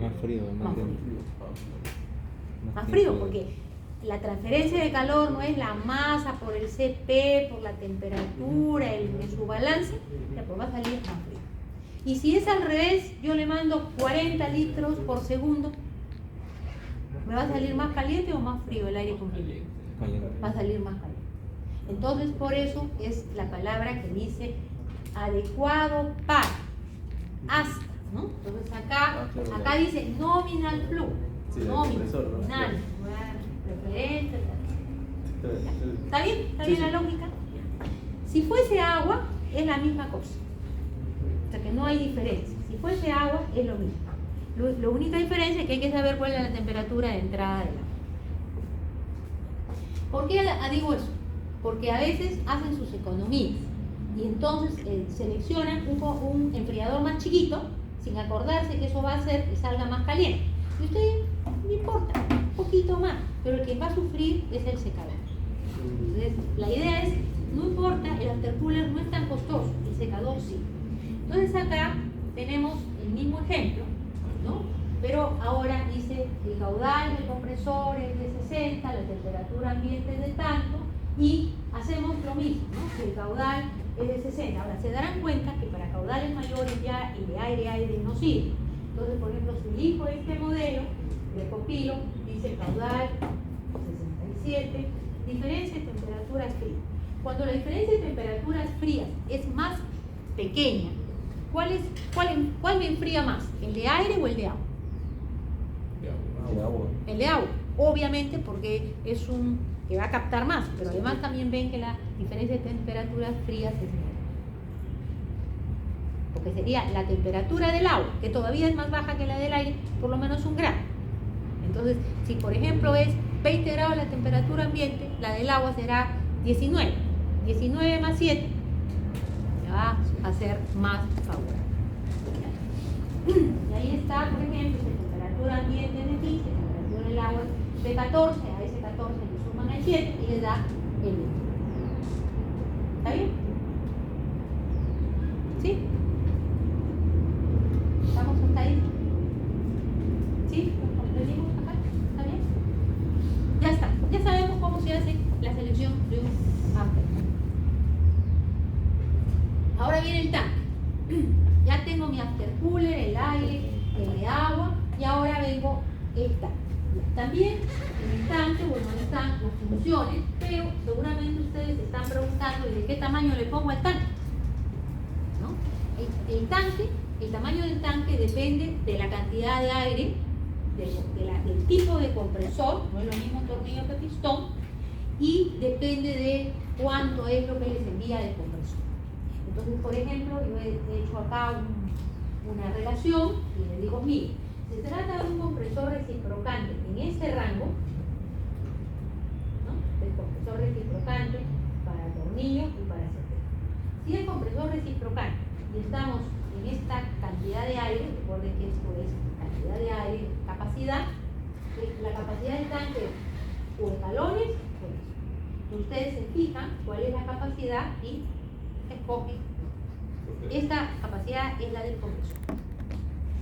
Más frío, Más más tiempo. Más tiempo frío, de- porque la transferencia de calor no es la masa por el CP, por la temperatura, en su balance, ya pues va a salir más frío. Y si es al revés, yo le mando 40 litros por segundo, ¿me va a salir más caliente o más frío el aire comprimido? Caliente. Va a salir más caliente. Entonces, por eso es la palabra que dice adecuado para, hasta, ¿no? Entonces acá claro. dice nominal flow, Sí, el nominal, compresor, ¿no? nominal, preferente, ¿está bien? ¿Está Sí, bien sí. la lógica? Si fuese agua, es la misma cosa. O sea que no hay diferencia. Si fuese agua, es lo mismo. La única diferencia es que hay que saber cuál es la temperatura de entrada del agua. ¿Por qué digo eso? Porque a veces hacen sus economías y entonces seleccionan un enfriador más chiquito sin acordarse que eso va a hacer que salga más caliente. Y usted, no importa, un poquito más, pero el que va a sufrir es el secador. Entonces, la idea es, no importa, el aftercooler no es tan costoso, el secador sí. Entonces acá tenemos el mismo ejemplo, ¿no? Pero ahora dice el caudal del compresor es de 60, la temperatura ambiente es de tanto, y hacemos lo mismo, ¿no? Si el caudal es de 60. Ahora, se darán cuenta que para caudales mayores ya el de aire no sirve. Entonces, por ejemplo, si elijo este modelo, recopilo, dice caudal 67, diferencia de temperatura fría. cuando la diferencia de temperaturas frías es más pequeña, ¿cuál me enfría más? ¿El de aire o el de agua? De agua. El de agua, obviamente porque es un que va a captar más, pero además también ven que la diferencia de temperaturas frías es menor. Porque sería la temperatura del agua, que todavía es más baja que la del aire, por lo menos 1 grado. Entonces, si por ejemplo es 20 grados la temperatura ambiente, la del agua será 19. 19 más 7 me va a ser más favorable. Y ahí está, por ejemplo, si la temperatura ambiente es de 15, la temperatura del agua es de 14, a ese 14 le suman el 7 y les da el 20. ¿Está bien? ¿Sí? ¿Estamos hasta ahí? ¿Sí? ¿Lo comprendimos acá? ¿Está bien? Ya está. Ya sabemos cómo se hace la selección de un after. Ahora viene el tanque. Ya tengo mi after cooler, el aire, el de agua y ahora vengo el tanque. También en el tanque, bueno, están las funciones, pero seguramente ustedes se están preguntando de qué tamaño le pongo al tanque. ¿No? El tamaño del tanque depende de la cantidad de aire, del tipo de compresor, no es lo mismo tornillo que pistón, y depende de cuánto es lo que les envía el compresor. Entonces, por ejemplo, yo he hecho acá una relación y les digo, mire, se trata de un compresor reciprocante en este rango, ¿no? El compresor reciprocante para tornillo y para certero. Si el compresor reciprocante y estamos en esta cantidad de aire, recuerden que esto es cantidad de aire, capacidad, la capacidad del tanque o en galones, pues ustedes se fijan cuál es la capacidad y escogen. Esta capacidad es la del compresor.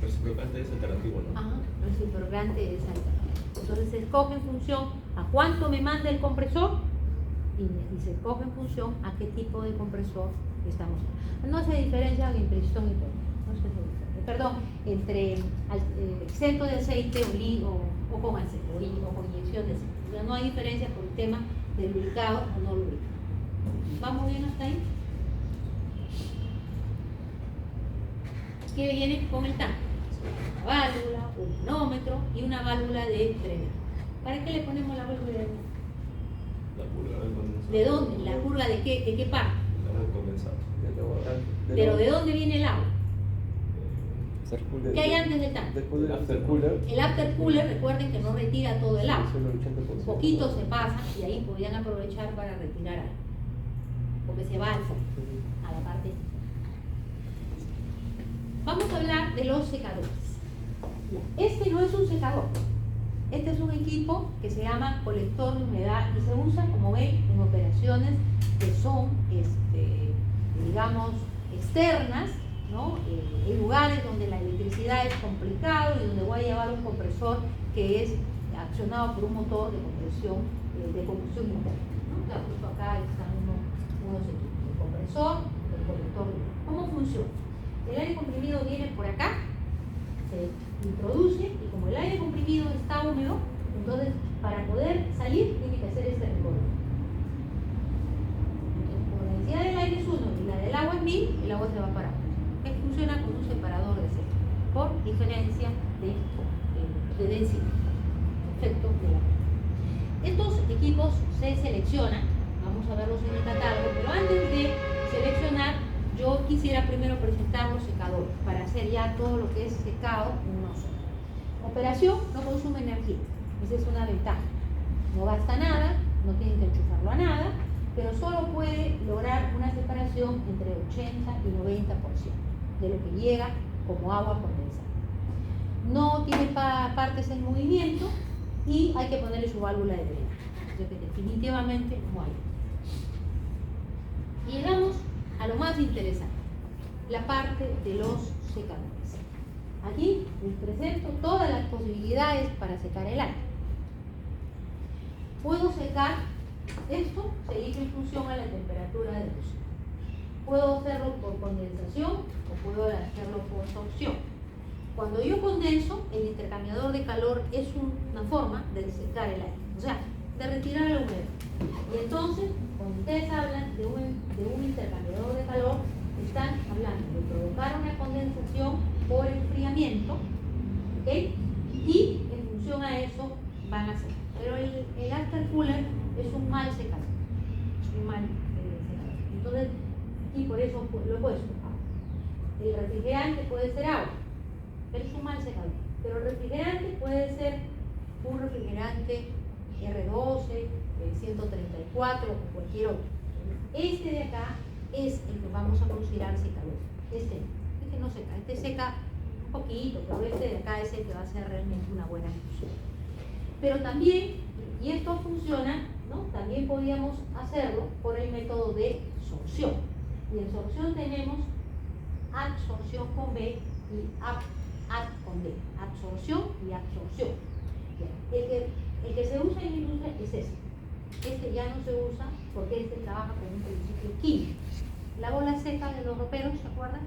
Reciprocante es alternativo, ¿no? Ajá, reciprocante es alternativo. Entonces se escoge en función a cuánto me manda el compresor y se escoge en función a qué tipo de compresor estamos. No hace diferencia entre pistón y tornillo. No se hace diferencia. Perdón, entre exento de aceite o con aceite o con inyección de aceite. O sea, no hay diferencia por el tema del lubricado o no lubricado. ¿Vamos bien hasta ahí? ¿Qué viene con el tanque? Una válvula, un manómetro y una válvula de drenaje. ¿Para qué le ponemos la válvula de drenaje? La purga del condensador. ¿De dónde? ¿La purga de qué parte? El agua condensada. Pero ¿de dónde viene el agua? Circula. ¿Qué hay antes del tanque? Después del after cooler. El after cooler, recuerden que no retira todo el agua. Solo el 80%. Un poquito se pasa y ahí podrían aprovechar para retirar algo. Porque se va al fondo, a la parte. Vamos a hablar de los secadores. Este no es un secador. Este es un equipo que se llama colector de humedad y se usa, como ven, en operaciones que son, digamos, externas, ¿no? En lugares donde la electricidad es complicado y donde voy a llevar un compresor que es accionado por un motor de compresión, de combustión interna, ¿no? Claro, justo acá están unos equipos, el compresor, el colector de humedad. ¿Cómo funciona? El aire comprimido viene por acá, se introduce y como el aire comprimido está húmedo, entonces para poder salir tiene que hacer este recorrido. Entonces, como la densidad del aire es 1 y la del agua es 1000, el agua se va para abajo. Que funciona con un separador de seco por diferencia de densidad. Efecto de la. Estos equipos se seleccionan, vamos a verlos en el catálogo, pero antes de seleccionar, yo quisiera primero presentar los secadores para hacer ya todo lo que es secado en uno solo. Operación no consume energía, esa es una ventaja. No gasta nada, no tienen que enchufarlo a nada, pero solo puede lograr una separación entre 80 y 90% de lo que llega como agua condensada. No tiene partes en movimiento y hay que ponerle su válvula de drenaje, o sea que definitivamente no hay. Y llegamos a lo más interesante, la parte de los secadores. Aquí les presento todas las posibilidades para secar el aire. Puedo secar esto, se elige en función a la temperatura de luz. Puedo hacerlo por condensación o puedo hacerlo por sorción. Cuando yo condenso, el intercambiador de calor es una forma de secar el aire, o sea, de retirar la humedad. Y entonces, cuando ustedes hablan de intercambiador de calor, están hablando de provocar una condensación por enfriamiento, ¿ok? Y en función a eso van a secar. Pero el aftercooler es un mal secador, un mal secador. Entonces, y por eso lo he puesto. El refrigerante puede ser agua, pero es un mal secador. Pero el refrigerante puede ser un refrigerante R12, 134 o cualquier otro. Este de acá es el que vamos a considerar secador. Este no seca, este seca un poquito, pero este de acá es el que va a ser realmente una buena infusión. Pero también, y esto funciona, ¿no? También podríamos hacerlo por el método de sorción. Y en sorción tenemos adsorción con B y ad con D. Adsorción y absorción. El que se usa en la industria es este. Este ya no se usa porque este trabaja con un principio químico. La bola seca de los roperos, ¿se acuerdan?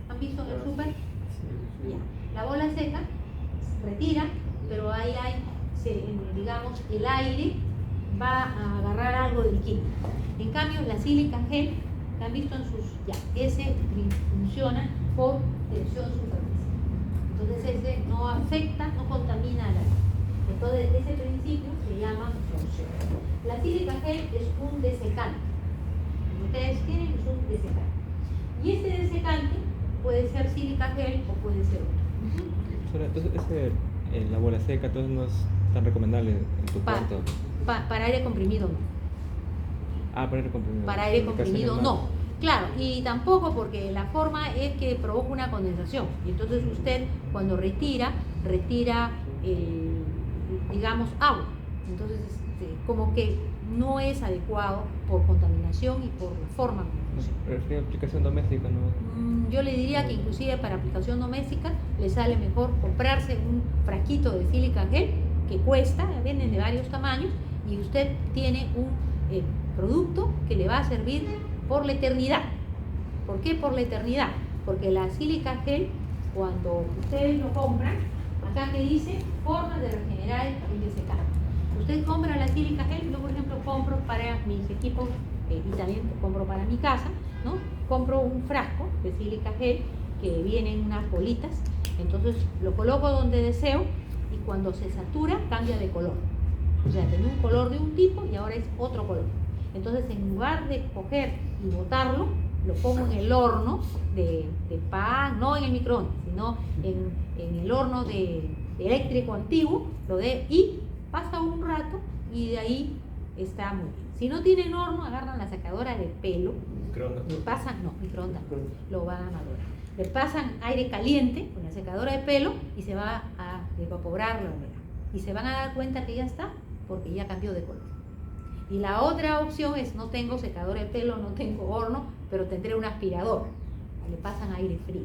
¿Han visto en el súper? Ya. La bola seca retira, pero ahí hay, digamos, el aire va a agarrar algo del químico. En cambio, la sílica gel, que han visto en sus, ya, ese funciona por tensión superficial. Entonces ese no afecta, no contamina al aire. Entonces ese principio se llama sorción. La sílica gel es un desecante. Ustedes tienen, es un desecante. Y este desecante puede ser sílica gel o puede ser otro. Entonces la bola seca entonces no es tan recomendable en tu cuarto. Para aire comprimido no. Para aire comprimido. Para aire comprimido no. Claro, y tampoco porque la forma es que provoca una condensación. Y entonces usted cuando retira digamos, agua. Entonces, como que no es adecuado por contaminación y por la forma como funciona. Pero aplicación doméstica, ¿no? Yo le diría que inclusive para aplicación doméstica le sale mejor comprarse un frasquito de sílica gel que cuesta, venden de varios tamaños, y usted tiene un producto que le va a servir por la eternidad. ¿Por qué por la eternidad? Porque la sílica gel, cuando ustedes lo compran, acá que dice formas de regenerar el papel de secado. Usted compra la sílica gel, yo por ejemplo compro para mis equipos y también compro para mi casa, ¿no? Compro un frasco de sílica gel que viene en unas bolitas, entonces lo coloco donde deseo y cuando se satura cambia de color. O sea, tenía un color de un tipo y ahora es otro color. Entonces en lugar de coger y botarlo, lo pongo en el horno de pan, no en el microondas, sino en el horno de eléctrico antiguo, y pasa un rato y de ahí está muy bien. Si no tienen horno, agarran la secadora de pelo, le pasan, microondas, lo van a valorar. Le pasan aire caliente con la secadora de pelo y se va a evaporar la humedad. Y se van a dar cuenta que ya está, porque ya cambió de color. Y la otra opción es, no tengo secadora de pelo, no tengo horno, pero tendré un aspirador. Le pasan aire frío.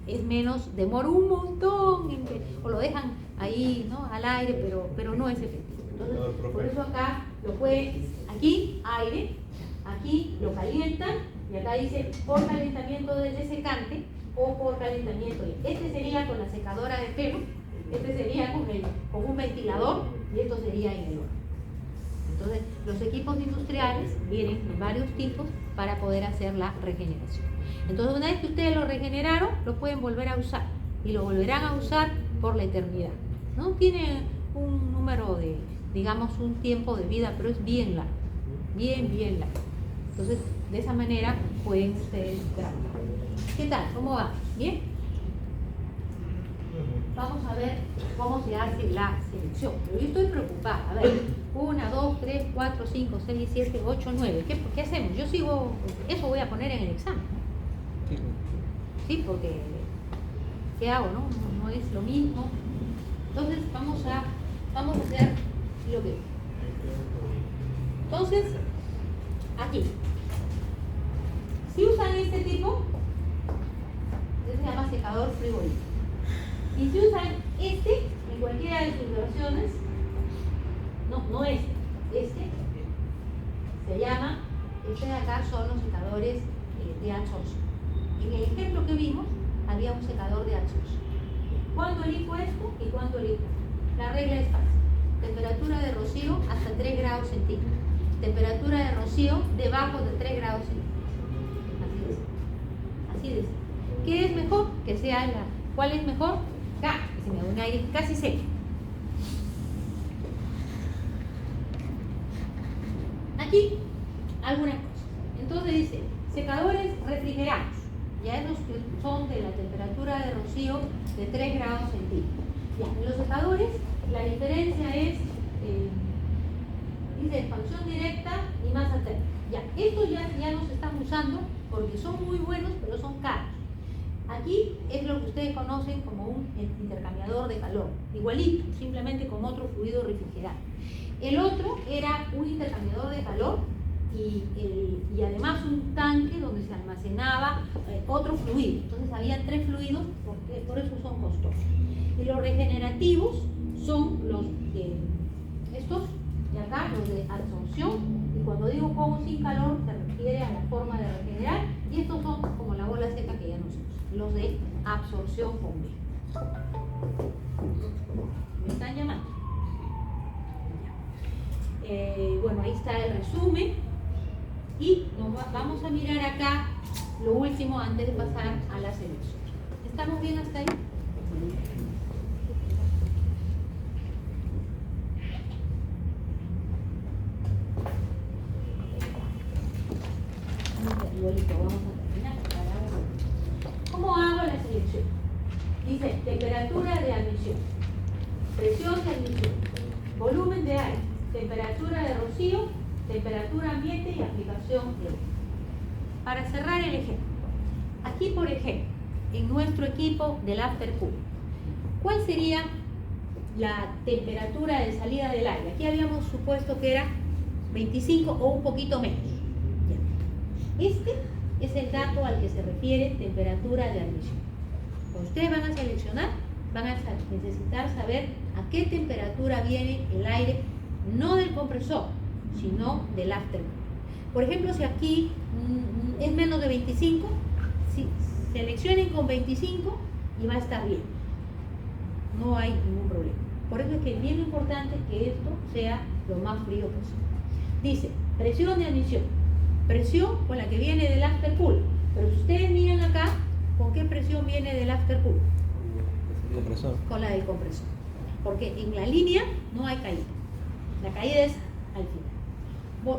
Es menos, demora un montón, o lo dejan ahí, ¿no?, al aire, pero no es efectivo. Entonces, por eso acá lo pueden, aquí aire, aquí lo calientan, y acá dice por calentamiento del desecante o por calentamiento. Este sería con la secadora de pelo, este sería con un ventilador, y esto sería en el horno. Entonces, los equipos industriales vienen en varios tipos para poder hacer la regeneración. Entonces, una vez que ustedes lo regeneraron, lo pueden volver a usar y lo volverán a usar por la eternidad, ¿no? Tiene un número de, digamos, un tiempo de vida, pero es bien largo, bien largo. Entonces, de esa manera pueden ustedes trabajar. ¿Qué tal? ¿Cómo va? ¿Bien? Vamos a ver cómo se hace la selección. Pero yo estoy preocupada. A ver, 1, 2, 3, 4, 5, 6, 7, 8, 9. ¿Qué hacemos? Yo sigo, eso voy a poner en el examen, ¿no? Sí, porque ¿qué hago, no? No es lo mismo. Entonces vamos a hacer lo que... Entonces, aquí. Si usan este tipo, se llama secador frigorífico. Y si usan este, en cualquiera de sus versiones, no este se llama, este de acá son los secadores de absorción. En el ejemplo que vimos, había un secador de absorción. ¿Cuándo elijo esto y cuándo elijo esto? La regla es fácil. Temperatura de rocío hasta 3 grados centígrados. Temperatura de rocío debajo de 3 grados centígrados. decídese. ¿Qué es mejor? Que sea ¿cuál es mejor? K, que se me da un aire casi seco. Aquí, algunas cosas. Entonces dice, secadores refrigerados. Ya esos son de la temperatura de rocío de 3 grados centígrados. Ya, en los secadores, la diferencia es, dice expansión directa y masa térmica. Ya, estos ya no se están usando porque son muy buenos, pero son caros. Aquí es lo que ustedes conocen como un intercambiador de calor, igualito, simplemente con otro fluido refrigerante. El otro era un intercambiador de calor y además un tanque donde se almacenaba otro fluido. Entonces había 3 fluidos, por eso son costosos. Y los regenerativos son los estos de acá, los de absorción, y cuando digo con o sin calor se refiere a la forma de regenerar, y estos son como la bola seca que ya no se usa, los de absorción con B. ¿Me están llamando? Bueno, ahí está el resumen, y vamos a mirar acá lo último antes de pasar a la selección. ¿Estamos bien hasta ahí? Igualito, vamos a terminar. ¿Cómo hago la selección? Dice temperatura de admisión, presión de admisión, volumen de aire, temperatura de rocío, temperatura ambiente y aplicación de aire. Para cerrar el ejemplo, aquí por ejemplo, en nuestro equipo del aftercool, ¿cuál sería la temperatura de salida del aire? Aquí habíamos supuesto que era 25 o un poquito menos. Este es el dato al que se refiere temperatura de admisión. Cuando ustedes van a seleccionar, van a necesitar saber a qué temperatura viene el aire, no del compresor, sino del aftercool. Por ejemplo, si aquí es menos de 25, seleccionen con 25 y va a estar bien. No hay ningún problema. Por eso es que es bien importante que esto sea lo más frío posible. Dice, presión de admisión. Presión con la que viene del aftercool. Pero si ustedes miran acá, ¿con qué presión viene del aftercool? Compresor. Con la del compresor. Porque en la línea no hay caída. La caída es al final.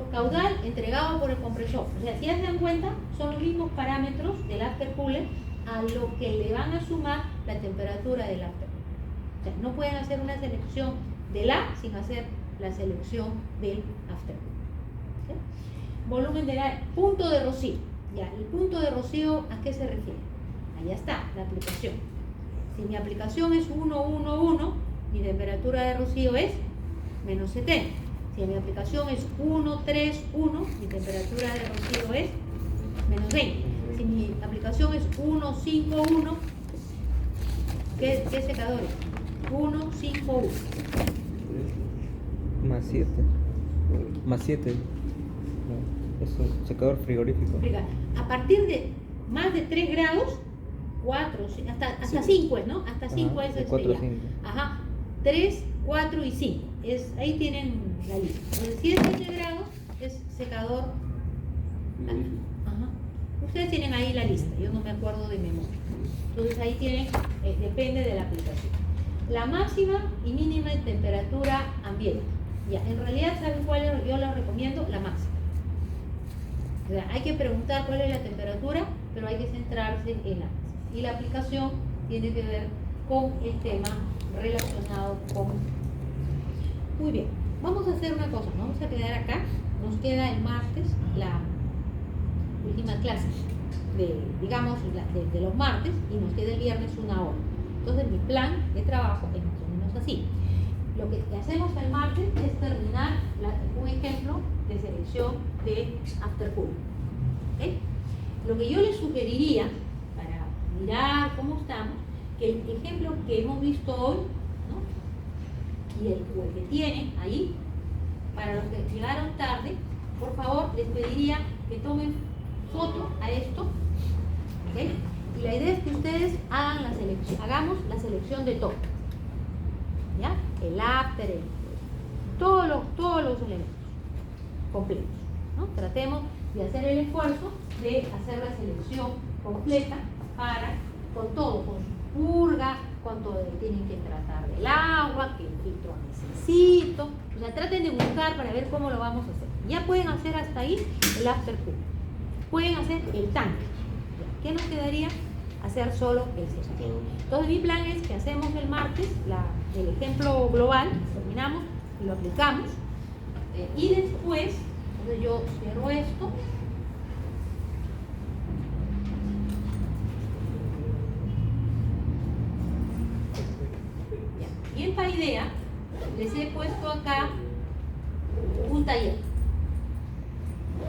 Caudal entregado por el compresor. O sea, si ya se dan cuenta, son los mismos parámetros del aftercooler a lo que le van a sumar la temperatura del aftercool. O sea, no pueden hacer una selección del A sin hacer la selección del aftercool. ¿Sí? Volumen del aire, punto de rocío. Ya, el punto de rocío, ¿a qué se refiere? Allá está, la aplicación. Si mi aplicación es 1,1,1, mi temperatura de rocío es menos 70. Si mi aplicación es 1,3,1, mi temperatura de rocío es menos 20. Si mi aplicación es 1,5,1, ¿qué secador es? 1,5,1. Más 7. Más 7. Es un secador frigorífico. A partir de más de 3 grados, 4, hasta 5 es, ¿no? Hasta 5 es de 4 a 5. Ajá, 3, 4 y 5. Ahí tienen la lista. Entonces, si es 7 grados, es secador. Ajá. Ustedes tienen ahí la lista, yo no me acuerdo de memoria. Entonces ahí tienen, depende de la aplicación. La máxima y mínima de temperatura ambiente. Ya, en realidad, ¿saben cuál yo les recomiendo? La máxima. O sea, hay que preguntar cuál es la temperatura, pero hay que centrarse en la máxima. Y la aplicación tiene que ver con el tema relacionado con... Muy bien, vamos a hacer una cosa, vamos a quedar acá, nos queda el martes la última clase de los martes, y nos queda el viernes 1 hora. Entonces mi plan de trabajo es más o menos así. Lo que hacemos el martes es terminar un ejemplo de selección de aftercool. ¿Okay? Lo que yo les sugeriría, para mirar cómo estamos, que el ejemplo que hemos visto hoy, ¿no? y el que tienen ahí, para los que llegaron tarde, por favor les pediría que tomen foto a esto, ¿okay? Y la idea es que ustedes hagan hagamos la selección de todo, ¿ya? El after, todos los elementos completos. ¿no? Tratemos de hacer el esfuerzo de hacer la selección completa con todo, con su purga, cuánto tienen que tratar del agua, qué filtro necesito. O sea, traten de buscar para ver cómo lo vamos a hacer. Ya pueden hacer hasta ahí el after cook. Pueden hacer el tanque. ¿Qué nos quedaría? Hacer solo el sistema. Entonces mi plan es que hacemos el martes el ejemplo global, terminamos y lo aplicamos. Y después, entonces yo cierro esto. Ya. Y en Paideia les he puesto acá un taller.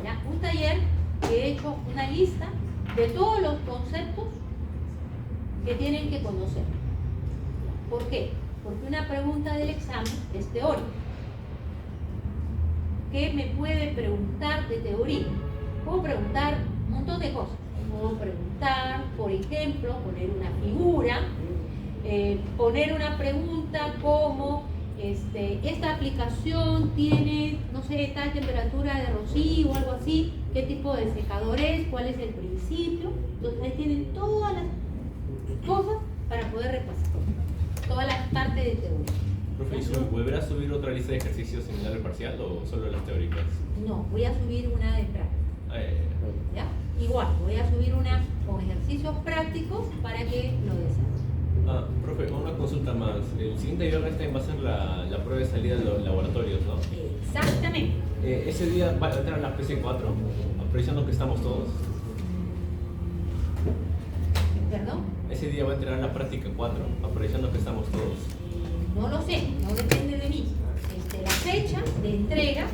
¿Ya? Un taller que he hecho una lista de todos los conceptos que tienen que conocer. ¿Por qué? Porque una pregunta del examen es teórica. ¿Qué me puede preguntar de teoría? Puedo preguntar un montón de cosas. Puedo preguntar, por ejemplo, poner una figura, poner una pregunta como esta aplicación tiene, no sé, tal temperatura de rocío o algo así, qué tipo de secador es, cuál es el principio. Entonces ahí tienen todas las cosas para poder repasar, todas las partes de teoría. Profe, ¿volverá a subir otra lista de ejercicios similar al parcial o solo las teóricas? No, voy a subir una de práctica. ¿Ya? Igual, voy a subir una con ejercicios prácticos para que lo desarrollen. Profe, una consulta más. El siguiente viernes va a ser la prueba de salida de los laboratorios, ¿no? Exactamente. Ese día va a entrar la PC4, aprovechando que estamos todos. ¿Perdón? Ese día va a entrar la práctica 4, aprovechando que estamos todos. No lo sé, no depende de mí. La fecha de entrega